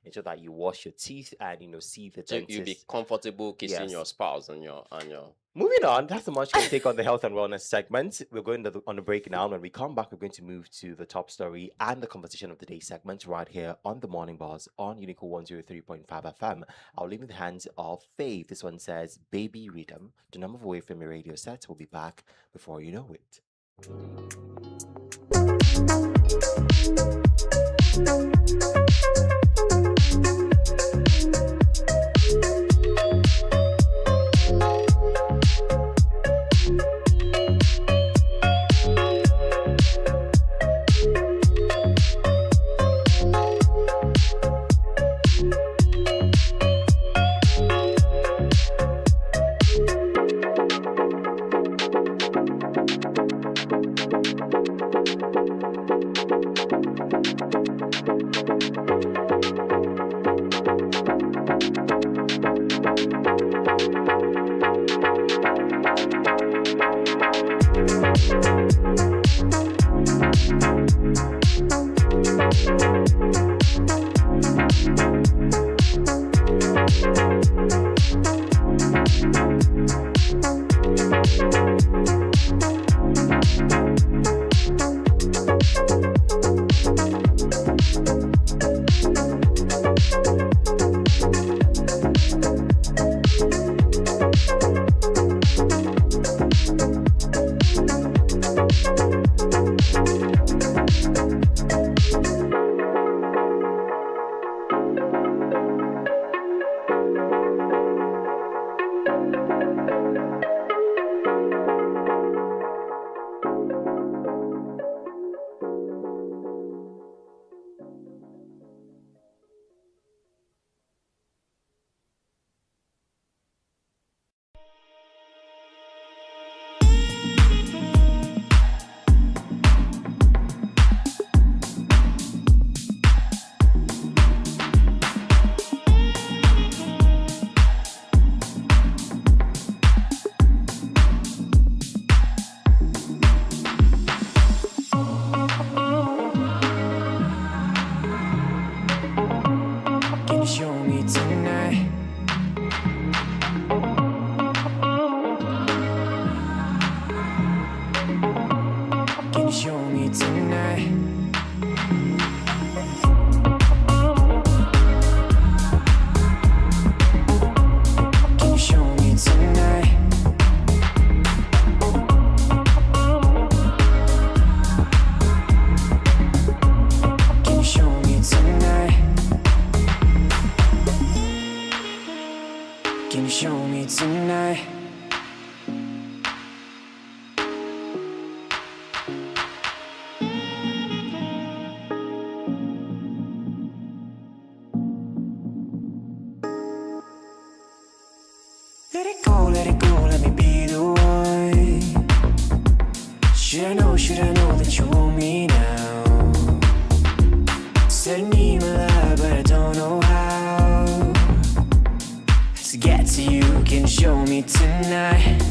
Ensure that you wash your teeth and see the So dentist. you'll be comfortable kissing Yes. your spouse and your Moving on, that's the much we take on the health and wellness segment. We're going on a break now. When we come back, we're going to move to the top story and the conversation of the day segment right here on the Morning Buzz on Unico 103.5 FM. I'll leave in the hands of Faith. This one says, Baby Rhythm. Do not move away from your radio set. We'll be back before you know it. tonight? Can you show me tonight? Can you show me tonight? Can you show me tonight? Let it go, let me be the one. Should I know that you want me now? Said need my love, but I don't know how to get to you. Can you show me tonight?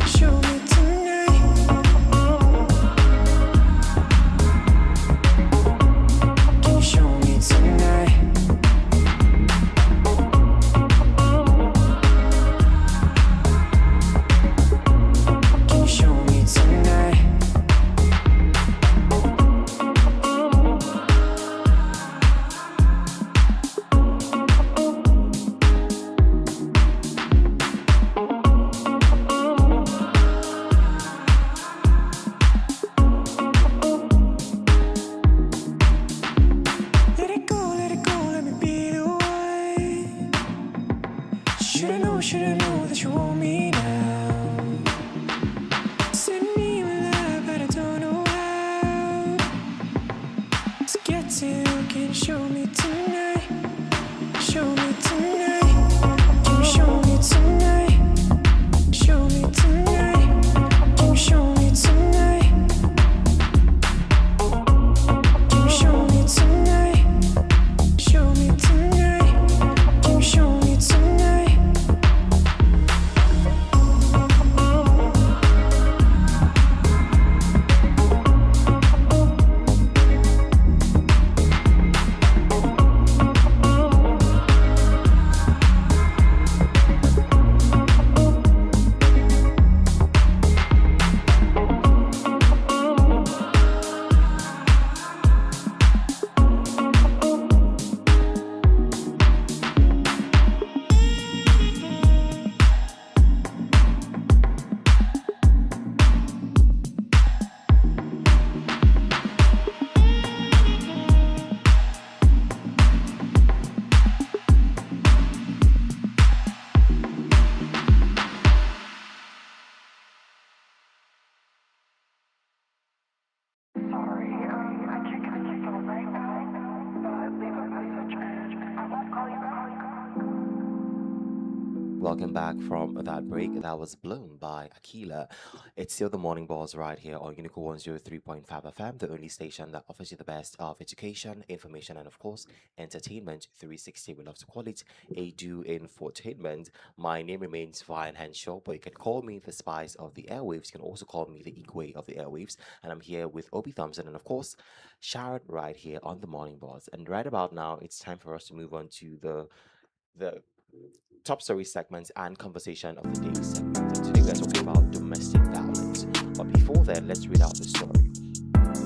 Show me tonight. Can you show me tonight? Can you show me tonight? Let it go, let me be the one. Should I know that you want me now? Send me my love, but I don't know how to get to you. Can you show me tonight? Show me tonight. Can you show me tonight? Show me tonight. Can you show me tonight? Can you show me tonight? Show me tonight. Can you show me tonight? Sorry, I can't connect your phone right now, but leave a message and I won't call you back. Welcome back from that break. That was Blown by Akila. It's still the morning balls right here on Unico 103.5 FM, the only station that offers you the best of education, information, and of course, entertainment 360. We love to call it a do infotainment. My name remains Ryan Henshaw, but you can call me the spice of the airwaves. You can also call me the Igwe of the airwaves. And I'm here with Obi Thompson and, of course, Sharon right here on the morning balls. And right about now, it's time for us to move on to the top story segments and conversation of the day segment. And today we're talking about domestic violence. But before then, let's read out the story.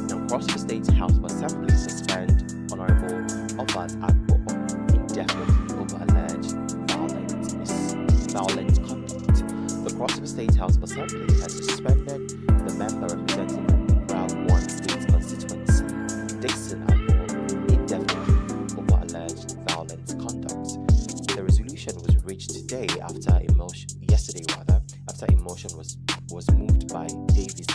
Now, Cross the State House of Assembly suspend Honorable Obas Agbo indefinitely over alleged violent conduct. The Cross the State House of Assembly has suspended the member representing Route 1 State constituency, Dixon Agbo, indefinitely over alleged violent conduct. The resolution was reached today yesterday after emotion was moved by Davis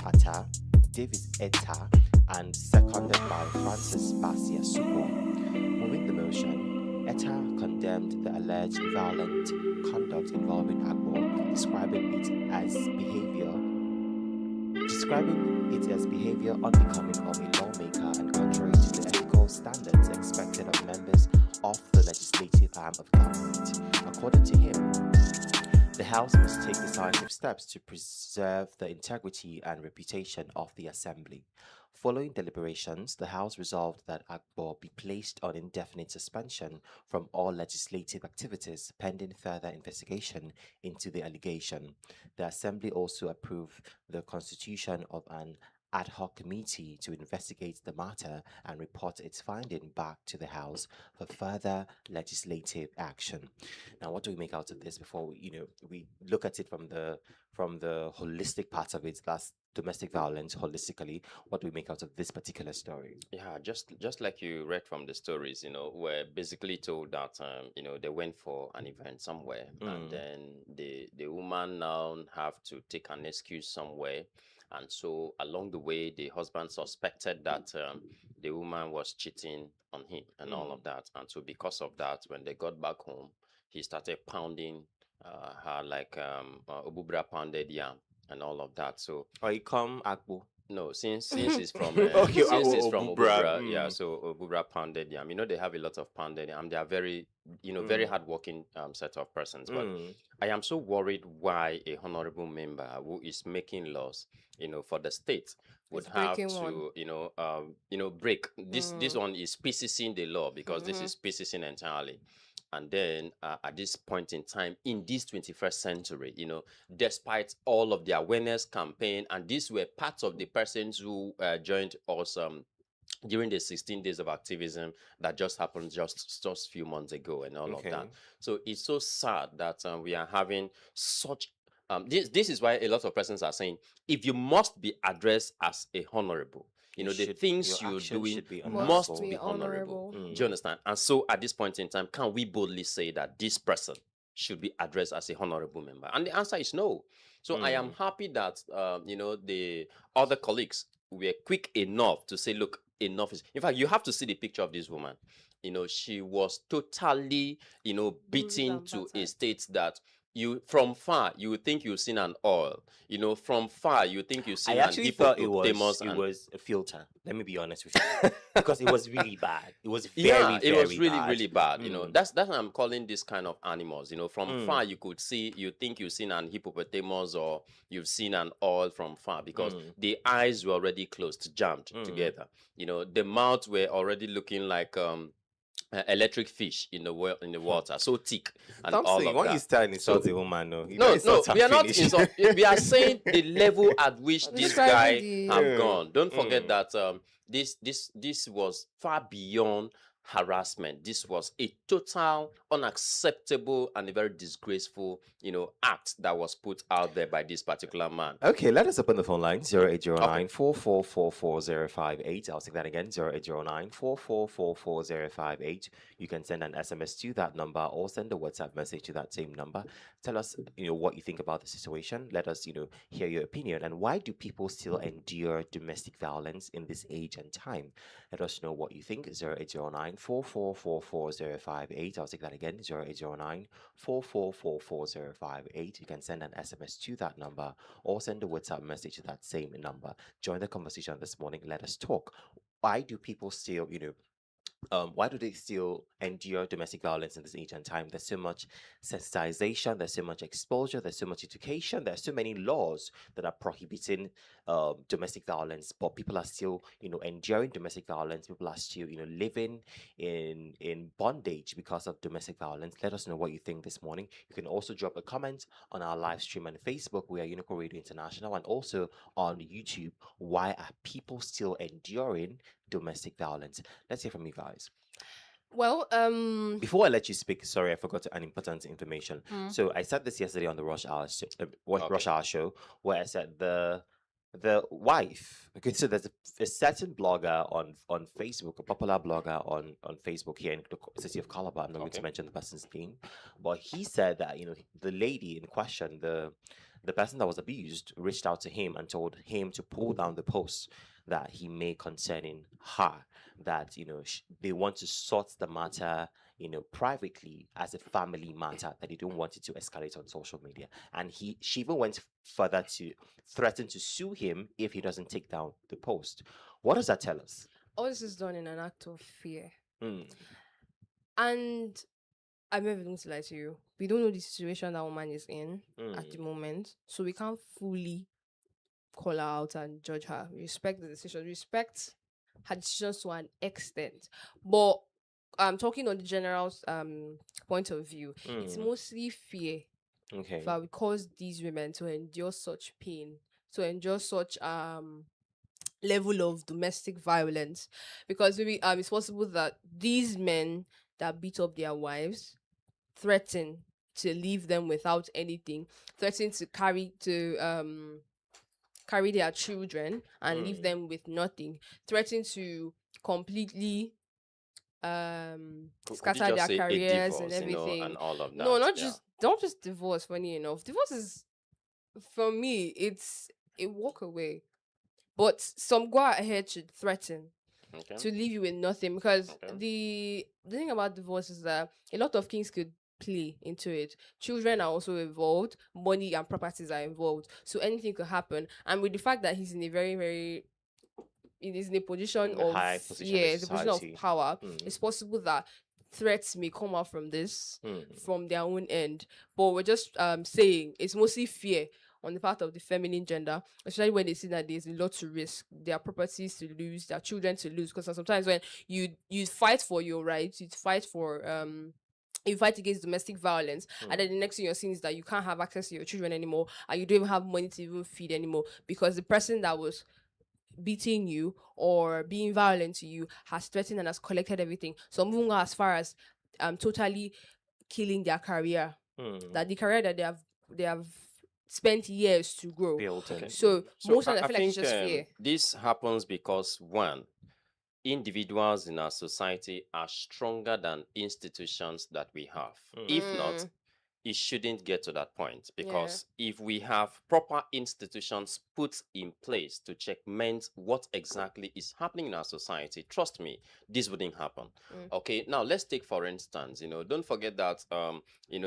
Etta and seconded by Francis Basia Supo. Moving the motion, Etta condemned the alleged violent conduct involving Agbo, describing it as behavior unbecoming of a lawmaker and contrary to the ethical standards expected of members of the legislative arm of government. According to him, the House must take decisive steps to preserve the integrity and reputation of the Assembly. Following deliberations, the House resolved that Agbo be placed on indefinite suspension from all legislative activities pending further investigation into the allegation. The Assembly also approved the constitution of an ad hoc committee to investigate the matter and report its finding back to the House for further legislative action. Now, what do we make out of this before we look at it from the holistic part of it? That's domestic violence holistically. What do we make out of this particular story? Yeah, just like you read from the stories, we're basically told that they went for an event somewhere, and then the woman now have to take an excuse somewhere, and so along the way, the husband suspected that the woman was cheating on him and all of that, and so because of that, when they got back home, he started pounding her like obubra pounded yam and all of that. So Or you come Akbu. no, since it's from Okay, since it's from Obubra, Obubra, yeah. So Obubra pounded yam. They have a lot of pounded yam. They are very, very hardworking set of persons. But I am so worried why a honorable member who is making laws, for the state would It's have breaking one. to, break this. This one is speciesing the law because this is speciesing entirely. And then at this point in time, in this 21st century, despite all of the awareness campaign, and these were parts of the persons who joined us during the 16 days of activism that just happened just a few months ago and all of that. Okay. So it's so sad that we are having such this is why a lot of persons are saying if you must be addressed as a honorable, the things your you're action doing should be must honorable. be honorable. honorable. Do you understand? And so at this point in time, can we boldly say that this person should be addressed as a honorable member? And the answer is no. So I am happy that the other colleagues were quick enough to say, look, enough is. In fact, you have to see the picture of this woman. She was totally, beaten and to a battered. state that you from far you would think you've seen an oil. From far you think you've I seen actually an thought hippopotamus. it And was a filter. Let me be honest with you, because it was really bad. It was very, yeah, it was very really, bad. really bad. That's what I'm calling this kind of animals. From Mm. far you could see, you think you've seen an hippopotamus or you've seen an oil from far because the eyes were already closed, jammed together. The mouth were already looking like electric fish in the water, so thick and all Something. of Why that. you start So- insult a woman? No, you No, don't no, insult her we are not finish. insult. We are saying the level at which this guy Describing the- have Yeah. gone. Don't forget that this was far beyond harassment. This was a total unacceptable and a very disgraceful, act that was put out there by this particular man. Okay, let us open the phone line 0809 4444 I'll take that again 0809 4444 You can send an SMS to that number or send a WhatsApp message to that same number. Tell us, what you think about the situation. Let us, hear your opinion. And why do people still endure domestic violence in this age and time? Let us know what you think. 0809 4444 I'll take that again 0809 4444 You can send an SMS to that number or send a WhatsApp message to that same number. Join the conversation this morning. Let us talk. Why do people still, why do they still endure domestic violence in this age and time? There's so much sensitization, there's so much exposure, there's so much education, there's so many laws that are prohibiting domestic violence, but people are still, enduring domestic violence. People are still, living in bondage because of domestic violence. Let us know what you think this morning. You can also drop a comment on our live stream on Facebook. We are Unico Radio International, and also on YouTube. Why are people still enduring domestic violence? Let's hear from you guys. Well, Before I let you speak, sorry, I forgot an important information. So I said this yesterday on the Rush Hour Rush Hour show, where I said the wife. Okay, so there's a certain blogger on Facebook, a popular blogger on Facebook here in the city of Calabar. I'm not going to Okay. mention the person's name, but he said that the lady in question, the person that was abused, reached out to him and told him to pull down the post that he made concerning her, that they want to sort the matter privately as a family matter, that they don't want it to escalate on social media. And she even went further to threaten to sue him if he doesn't take down the post. What does that tell us? all this is done in an act of fear. Mm. And I'm never going to lie to you. We don't know the situation that woman is in at the moment. So we can't fully call her out and judge her. We respect the decision. Respect her decisions to an extent. But I'm talking on the general point of view. It's mostly fear Okay. that will cause these women to endure such pain, to endure such level of domestic violence, because maybe it's possible that these men that beat up their wives threaten to leave them without anything, threaten to carry their children and leave them with nothing, threaten to completely Could you scatter just their say a careers and divorce, everything. and all of No, that? not Yeah. just not just divorce. Funny enough, divorce is, for me, it's a walk away. But some go ahead to threaten Okay. to leave you with nothing, because Okay. the thing about divorce is that a lot of things could play into it. Children are also involved, money and properties are involved, so anything could happen. And with the fact that he's in a very very it is in a position In a of, high position yeah, in it's a position of society. power. Mm. It's possible that threats may come out from this, Mm. from their own end. But we're just saying it's mostly fear on the part of the feminine gender, especially when they see that there's a lot to risk, their properties to lose, their children to lose. Because sometimes when you fight for your rights, you fight for you fight against domestic violence, and then the next thing you're seeing is that you can't have access to your children anymore, and you don't even have money to even feed anymore, because the person that was beating you or being violent to you has threatened and has collected everything. Some even go as far as totally killing their career, Mm. that the career that they have spent years to grow. Built in. Okay. So most times I I feel like it's think just fear. this happens because one, individuals in our society are stronger than institutions that we have. If not, Mm, it shouldn't get to that point, yeah. because if we have proper institutions put in place to checkmate what exactly is happening in our society, trust me, this wouldn't happen. Okay, now let's take for instance, don't forget that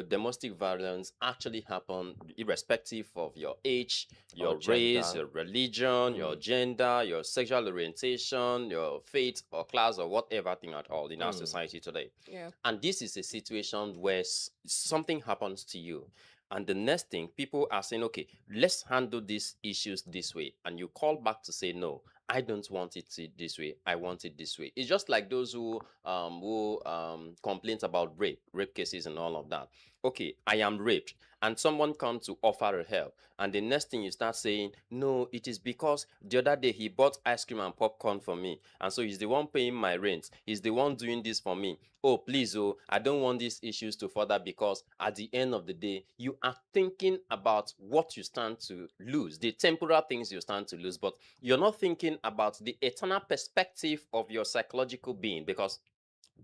domestic violence actually happen irrespective of your age, Or your race, gender. your religion, your gender, your sexual orientation, your faith or class or whatever thing at all in our society today. Yeah. And this is a situation where something happens to you. And the next thing, people are saying, okay, let's handle these issues this way. And you call back to say, no, I don't want it this way. I want it this way. It's just like those who complain about rape cases and all of that. Okay, I am raped, and someone comes to offer help, and the next thing you start saying, no, it is because the other day he bought ice cream and popcorn for me, and so he's the one paying my rent. He's the one doing this for me. Oh, please, oh, I don't want these issues to further, because at the end of the day, you are thinking about what you stand to lose, the temporal things you stand to lose, but you're not thinking about the eternal perspective of your psychological being, because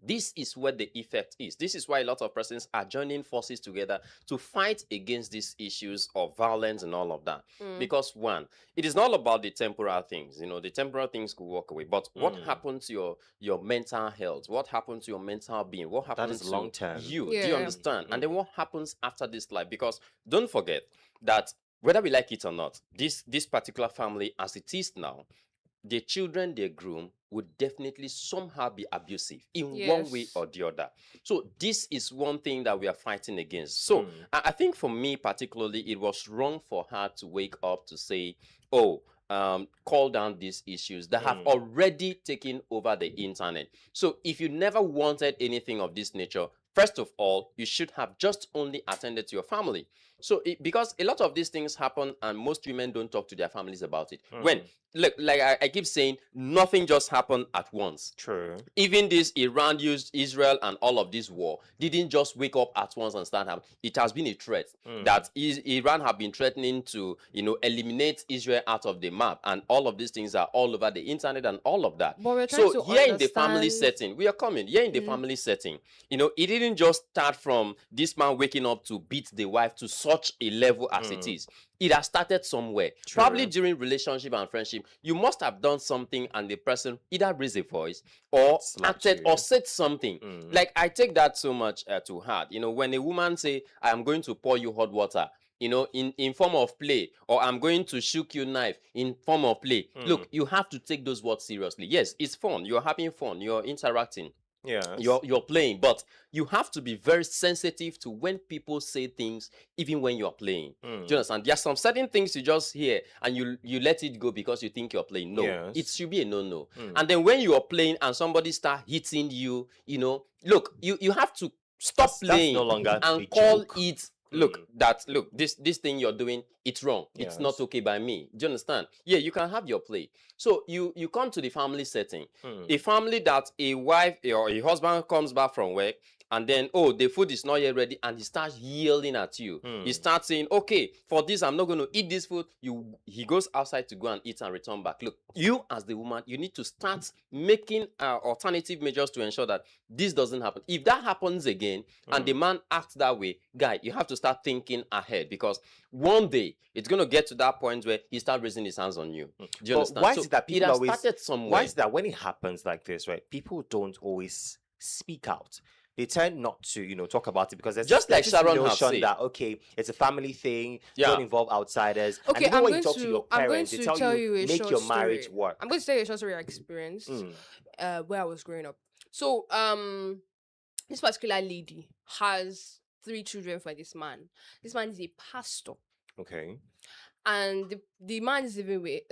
this is where the effect is. This is why a lot of persons are joining forces together to fight against these issues of violence and all of that. Because one, it is not about the temporal things. The temporal things could walk away. But what happens to your mental health? What happens to your mental being? What happens is to long term. you? Do you Yeah. understand? And then what happens after this life? Because don't forget that whether we like it or not, this particular family as it is now, the children they groom would definitely somehow be abusive in one way Yes. or the other. So this is one thing that we are fighting against. So I think for me particularly, it was wrong for her to wake up to say, oh, call down these issues that have already taken over the internet. So if you never wanted anything of this nature, first of all, you should have just only attended to your family. So because a lot of these things happen and most women don't talk to their families about it. When, look, like I keep saying, nothing just happened at once. True. Even this Iran used Israel and all of this war didn't just wake up at once and start happening. It has been a threat that Iran have been threatening to, eliminate Israel out of the map, and all of these things are all over the internet and all of that. But we're trying So to here in the family understand- setting, we are coming here in the family setting. It didn't just start from this man waking up to beat the wife to such a level as it is. It has started somewhere. Probably during relationship and friendship, you must have done something and the person either raised a voice or Slapped acted you. or said something. Like I take that so much to heart. When a woman say, I am going to pour you hot water, in form of play, or I'm going to shook you knife in form of play. Look, you have to take those words seriously. Yes, it's fun. You're having fun. You're interacting. Yes. You're playing, but you have to be very sensitive to when people say things, even when you're playing. Do you understand? There are some certain things you just hear and you let it go because you think you're playing. No, Yes. it should be a no. And then when you're playing and somebody start hitting you, look, you have to stop That's no playing longer and a call joke. it look, this thing you're doing, it's wrong. It's not Yes. okay by me. Do you understand? Yeah, you can have your play. So you come to the family setting, a family that a wife or a husband comes back from work, and then, oh, the food is not yet ready, and he starts yelling at you. He starts saying, okay, for this, I'm not going to eat this food. He goes outside to go and eat and return back. Look, you as the woman, you need to start making alternative measures to ensure that this doesn't happen. If that happens again, and the man acts that way, guy, you have to start thinking ahead, because one day it's going to get to that point where he starts raising his hands on you. Do you But understand? why So is it that it people has always started somewhere. why is it that when it happens like this, right, people don't always speak out? They tend not to, talk about it because there's Just like this Sharon has notion said. that okay, it's a family thing, Yeah. don't involve outsiders. Okay, and even I'm when going you talk to your parents, to they tell tell you a make short your marriage story. work. I'm going to tell you a short story I experienced where I was growing up. So this particular lady has 3 children for this man. This man is a pastor. Okay. And the man is living with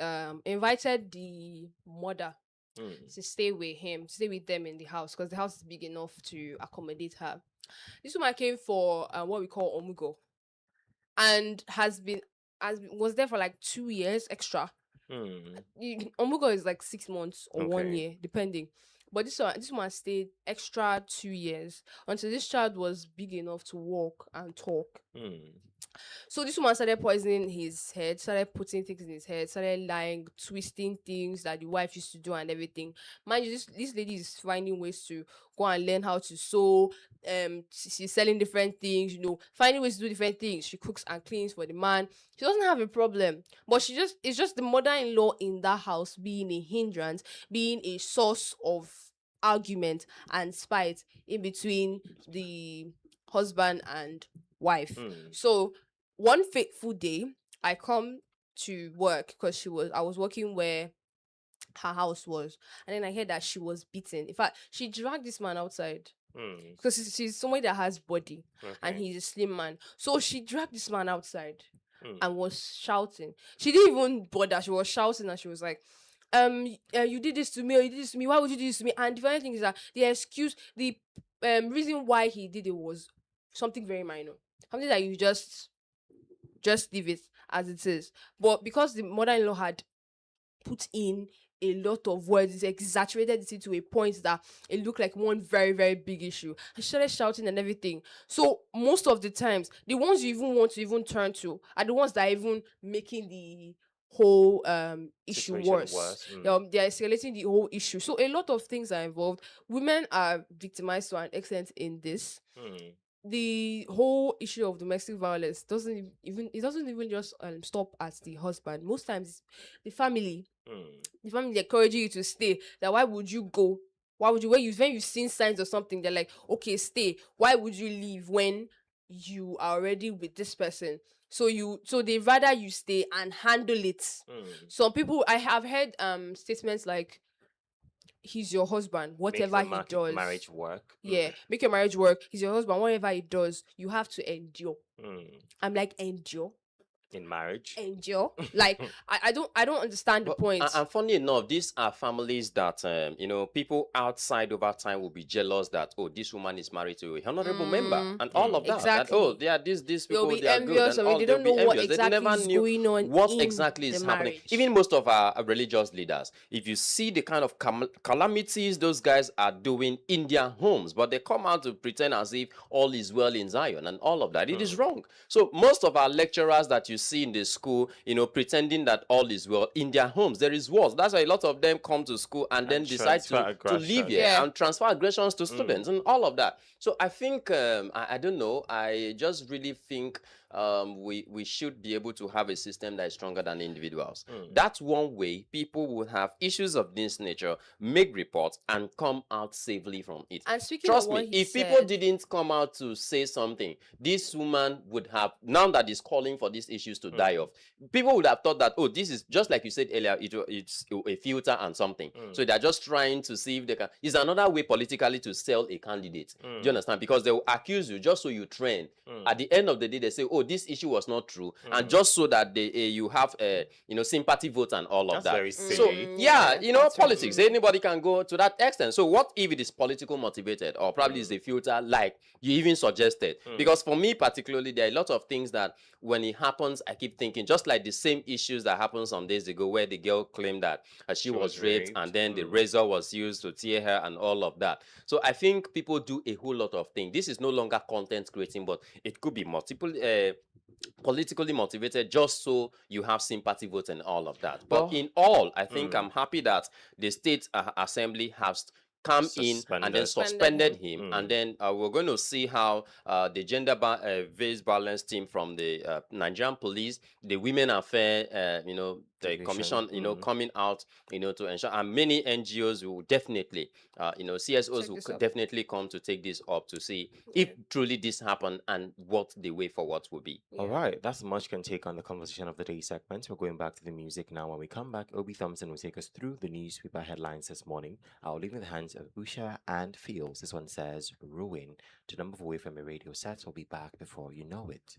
invited the mother to stay with him, stay with them in the house, because the house is big enough to accommodate her. This woman came for what we call omugo, and was there for like 2 years extra. Omugo is like 6 months or 1 Okay. year, depending. But this one stayed extra 2 years until this child was big enough to walk and talk. So this woman started poisoning his head, started putting things in his head, started lying, twisting things that the wife used to do and everything. Mind you, this lady is finding ways to go and learn how to sew. She's selling different things, finding ways to do different things. She cooks and cleans for the man. She doesn't have a problem, but it's just the mother-in-law in that house being a hindrance, being a source of argument and spite in between the husband and wife. So one fateful day, I come to work because I was working where her house was, and then I heard that she was beaten. In fact, she dragged this man outside because she's somebody that has body, and he's a slim man. So she dragged this man outside and was shouting. She didn't even bother. She was shouting and she was like, you did this to me, or you did this to me. Why would you do this to me? And the funny thing is that the reason why he did it was something very minor, something that you just leave it as it is. But because the mother-in-law had put in a lot of words, it exaggerated it to a point that it looked like one very, very big issue. She started shouting and everything. So most of the times, the ones you even want to even turn to are the ones that are even making the whole issue Situation worse. They're escalating the whole issue. So a lot of things are involved. Women are victimized to an extent in this. The whole issue of domestic violence doesn't even just stop at the husband. Most times the family encouraging you to stay. That why would you go? Why would you when you've seen signs of something, they're like, okay, stay. Why would you leave when you are already with this person? So they rather you stay and handle it. Some people, I have heard statements like, he's your husband, whatever he does, marriage work. yeah, make your marriage work. He's your husband, whatever he does, you have to endure. I'm like, endure In marriage. like I don't understand the point. And funny enough, these are families that people outside over time will be jealous that, oh, this woman is married to a honorable member and all of that. Exactly. That, oh, they are these people, They'll be they are good envious and of it. all. They They'll don't be know what envious. They exactly never is knew going on what in exactly is the happening. marriage. Even most of our religious leaders, if you see the kind of calamities those guys are doing in their homes, but they come out to pretend as if all is well in Zion and all of that, it is wrong. So most of our lecturers that you see in the school, pretending that all is well, in their homes there is wars. That's why a lot of them come to school and then decide to live here and transfer aggressions to students and all of that. So I think I don't know, I just really think we should be able to have a system that is stronger than individuals. That's one way people will have issues of this nature, make reports and come out safely from it. And speaking Trust of what me, he if people said- didn't come out to say something, this woman would have, now that is calling for these issues to die off, people would have thought that, oh, this is just like you said earlier, it's a filter and something. So they're just trying to see if they can. It's another way politically to sell a candidate. Do you understand? Because they will accuse you just so you trend. At the end of the day, they say, oh, oh, this issue was not true, and just so that you have sympathy votes and all of That's that. very So silly. yeah, That's very politics. Anybody can go to that extent. So what if it is political motivated, or probably is a filter like you even suggested? Because for me particularly, there are a lot of things that when it happens, I keep thinking, just like the same issues that happened some days ago, where the girl claimed that she was raped, and then the razor was used to tear her and all of that. So I think people do a whole lot of things. This is no longer content creating, but it could be multiple politically motivated, just so you have sympathy votes and all of that. But Well, in all, I think I'm happy that the state assembly has come in and then Suspended. suspended him, and then we're going to see how the gender-based violence team from the Nigerian police, the women affair, the Division. commission, coming out, to ensure, and many NGOs will definitely, CSOs will this up. definitely come to take this up to see if truly this happened and what the way forward will be. All right, that's much can take on the conversation of the day segment. We're going back to the music now. When we come back, Obi Thompson will take us through the newspaper headlines this morning. I'll leave in the hands of Usha and Fields. This one says, Ruin. To number away from your radio sets, we'll be back before you know it.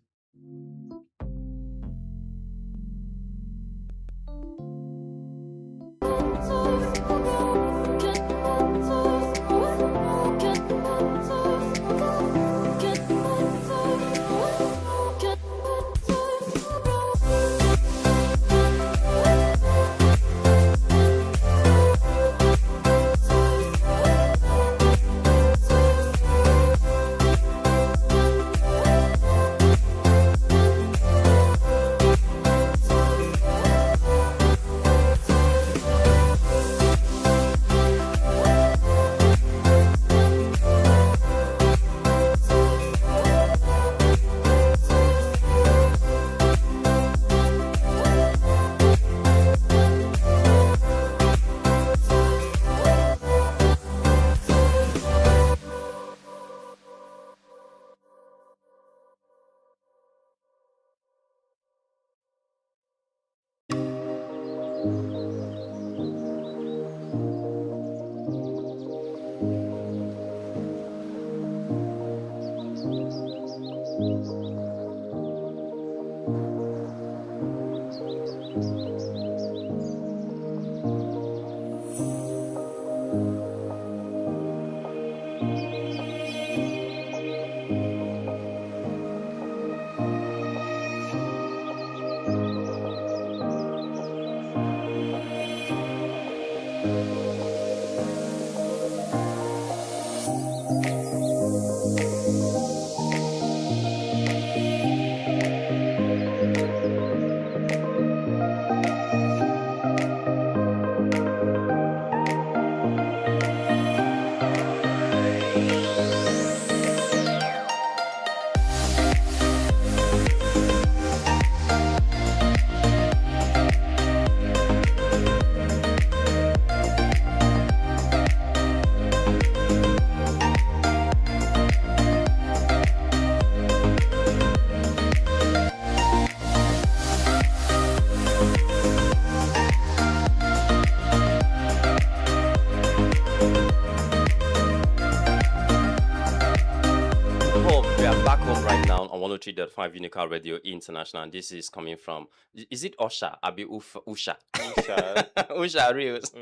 We are back home right now on 103.5 Unical Radio International, and this is coming from, is it Osha? Abi Usha? Usha. Usha Reels.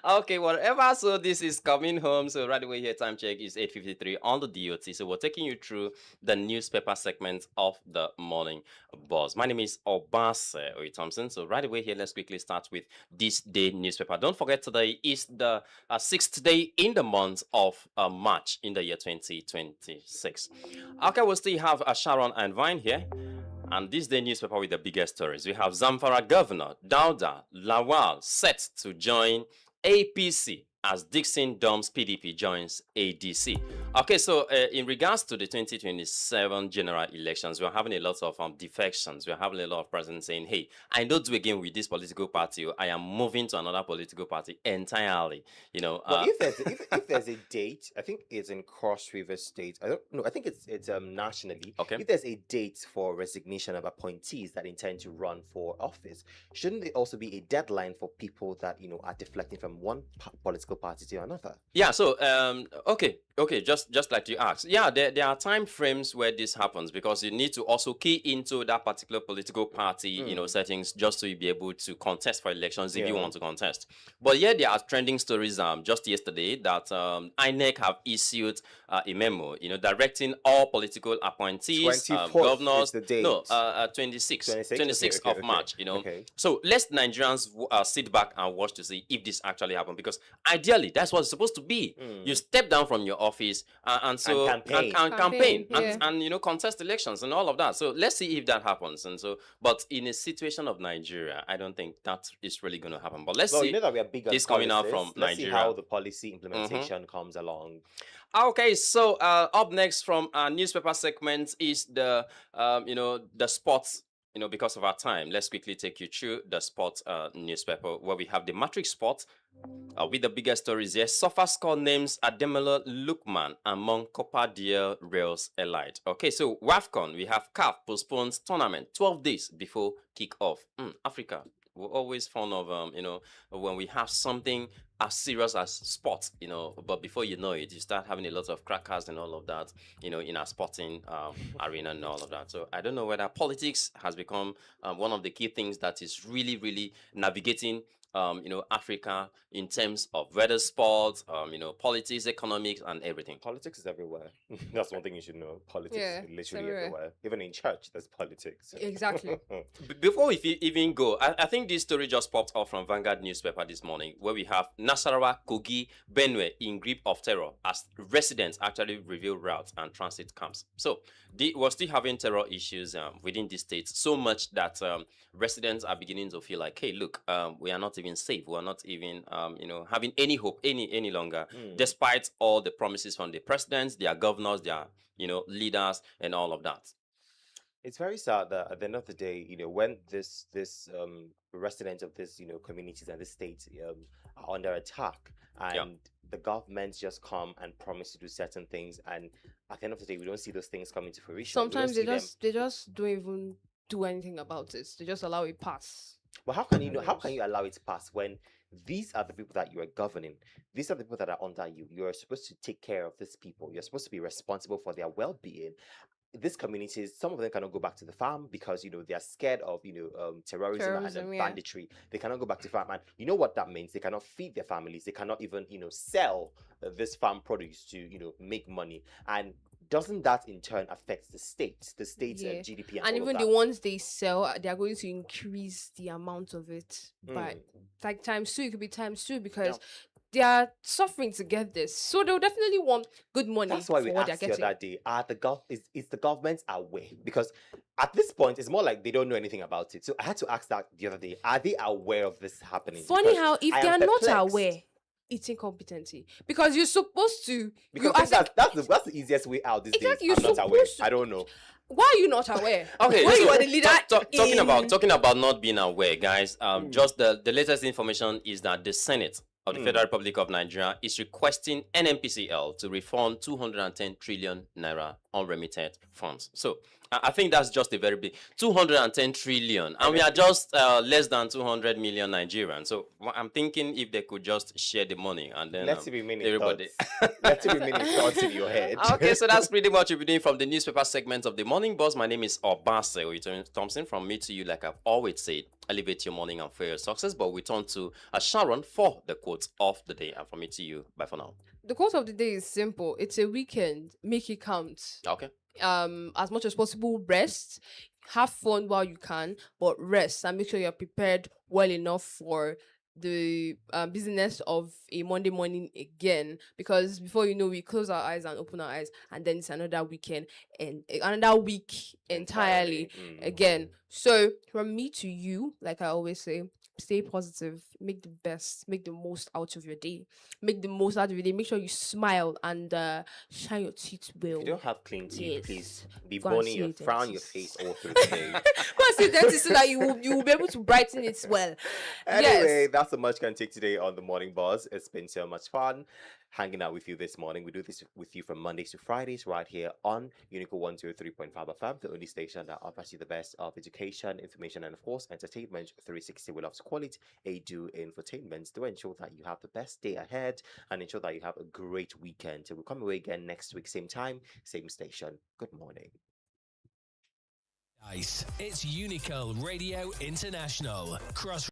Okay, whatever. So this is coming home. So right away here, time check is 8:53 on the DOT. So we're taking you through the newspaper segment of the morning buzz. My name is Obase Oye Thompson. So right away here, let's quickly start with this day newspaper. Don't forget, today is the 6th day in the month of March in the year 2026. Okay, we'll still have Sharon and Vine here. And this day newspaper with the biggest stories. We have Zamfara Governor Dauda Lawal set to join APC as Dixon Doms PDP joins ADC. Okay, so in regards to the 2027 general elections, we're having a lot of defections. We're having a lot of presidents saying, hey, I don't do again with this political party. I am moving to another political party entirely. Well, if there's a date, I think it's in Cross River State. I don't know. I think it's nationally. Okay. If there's a date for resignation of appointees that intend to run for office, shouldn't there also be a deadline for people that are deflecting from one political political party to another. Yeah, so okay, just like you asked, yeah, there are time frames where this happens because you need to also key into that particular political party, settings just to be able to contest for elections if you Yeah. want to contest. But yeah, there are trending stories just yesterday that INEC have issued a memo, directing all political appointees, 24th governors, is the date. no, 26th 26th? Okay, of okay, March, okay. So let's Nigerians sit back and watch to see if this actually happened because ideally that's what it's supposed to be. You step down from your office and so campaign. and Campaign, campaign yeah. and contest elections and all of that. So let's see if that happens. And so, but in a situation of Nigeria, I don't think that is really going to happen. But let's Well, see. you know that we are big on this coming out policies. from Let's see Nigeria. how the policy implementation comes along. Okay, so up next from our newspaper segment is the the sports. Because of our time, let's quickly take you through the sports newspaper where we have the Matrix Sport with the biggest stories here. SofaScore names Ademola Lookman among Copa del Rey's elite. Okay, so WAFCON, we have CAF postpones tournament 12 days before kickoff. Africa, we're always fond of when we have something as serious as sports, but before you know it, you start having a lot of crackers and all of that, in our sporting arena and all of that. So I don't know whether politics has become one of the key things that is really, really navigating Africa in terms of weather sports, politics, economics, and everything. Politics is everywhere. That's one thing you should know. Politics Yeah, is it's literally everywhere. everywhere. Even in church, there's politics. Exactly. Before we even go, I think this story just popped up from Vanguard newspaper this morning, where we have Nasarawa, Kogi, Benue in grip of terror as residents actually reveal routes and transit camps. So we're still having terror issues within the states, so much that residents are beginning to feel like, hey, look, we are not even safe. We are not even, having any hope any longer, despite all the promises from the presidents, their governors, their, leaders, and all of that. It's very sad that at the end of the day, when this residents of this, communities and the states are under attack, and the governments just come and promise to do certain things, and at the end of the day, we don't see those things come into fruition. We don't Sometimes see them. they just don't even do anything about it. They just allow it pass. But how can you how can you allow it to pass when these are the people that you are governing? These are the people that are under you. You are supposed to take care of these people. You're supposed to be responsible for their well-being. These communities, some of them cannot go back to the farm because they are scared of terrorism and Yeah. banditry. They cannot go back to farm, and you know what that means. They cannot feed their families. They cannot even sell this farm produce to make money. And doesn't that in turn affect the state's Yeah. GDP and, And all even of the that? ones they sell, they are going to increase the amount of it by like times two. It could be times two because they are suffering to get this. So they'll definitely want good money That's why for we what they're asked you getting. that day. Are is the government aware? Because at this point, it's more like they don't know anything about it. So I had to ask that the other day. Are they aware of this happening? Funny Because how if I they am are not perplexed. aware, it's incompetency because you're supposed to. Because You I as think a, that's the easiest way out these Exactly, days. you're I'm not aware. supposed to- I don't know. why are you not aware? Okay, when so you are the leader. talking about not being aware, guys. Just the latest information is that the Senate of the Federal Republic of Nigeria is requesting NNPCL to refund 210 trillion naira unremitted funds. So I think that's just a very big 210 trillion, and we are just less than 200 million Nigerians. So I'm thinking if they could just share the money and then Let it remain in everybody. thoughts. Let it remain in thoughts in your head. Okay, so that's pretty much what we're doing from the newspaper segment of the Morning Boss. My name is Obase Thompson. From me to you, like I've always said, elevate your morning and for your success. But we turn to Sharon for the quote of the day. And from me to you, bye for now. The quote of the day is simple. It's a weekend. Make it count. Okay. As much as possible, rest. Have fun while you can, but rest and make sure you're prepared well enough for the business of a Monday morning again, because before you know, we close our eyes and open our eyes, and then it's another weekend and another week entirely again. So from me to you, like I always say, stay positive, make the best, make the most out of your day, make the most out of your day. Make sure you smile and shine your teeth well. If you don't have clean teeth, Yes. please be Go and burning see your a frown your dentist. face all through the day. Go and see the dentist so that you will be able to brighten it well. Anyway, Yes. that's so much can take today on the Morning Buzz. It's been so much fun hanging out with you this morning. We do this with you from Mondays to Fridays right here on Unico 103.5 FM, the only station that offers you the best of education, information, and of course, entertainment 360. We love to call it a do infotainment. Do ensure that you have the best day ahead and ensure that you have a great weekend. So we'll come away again next week, same time, same station. Good morning. It's Unico Radio International. Cross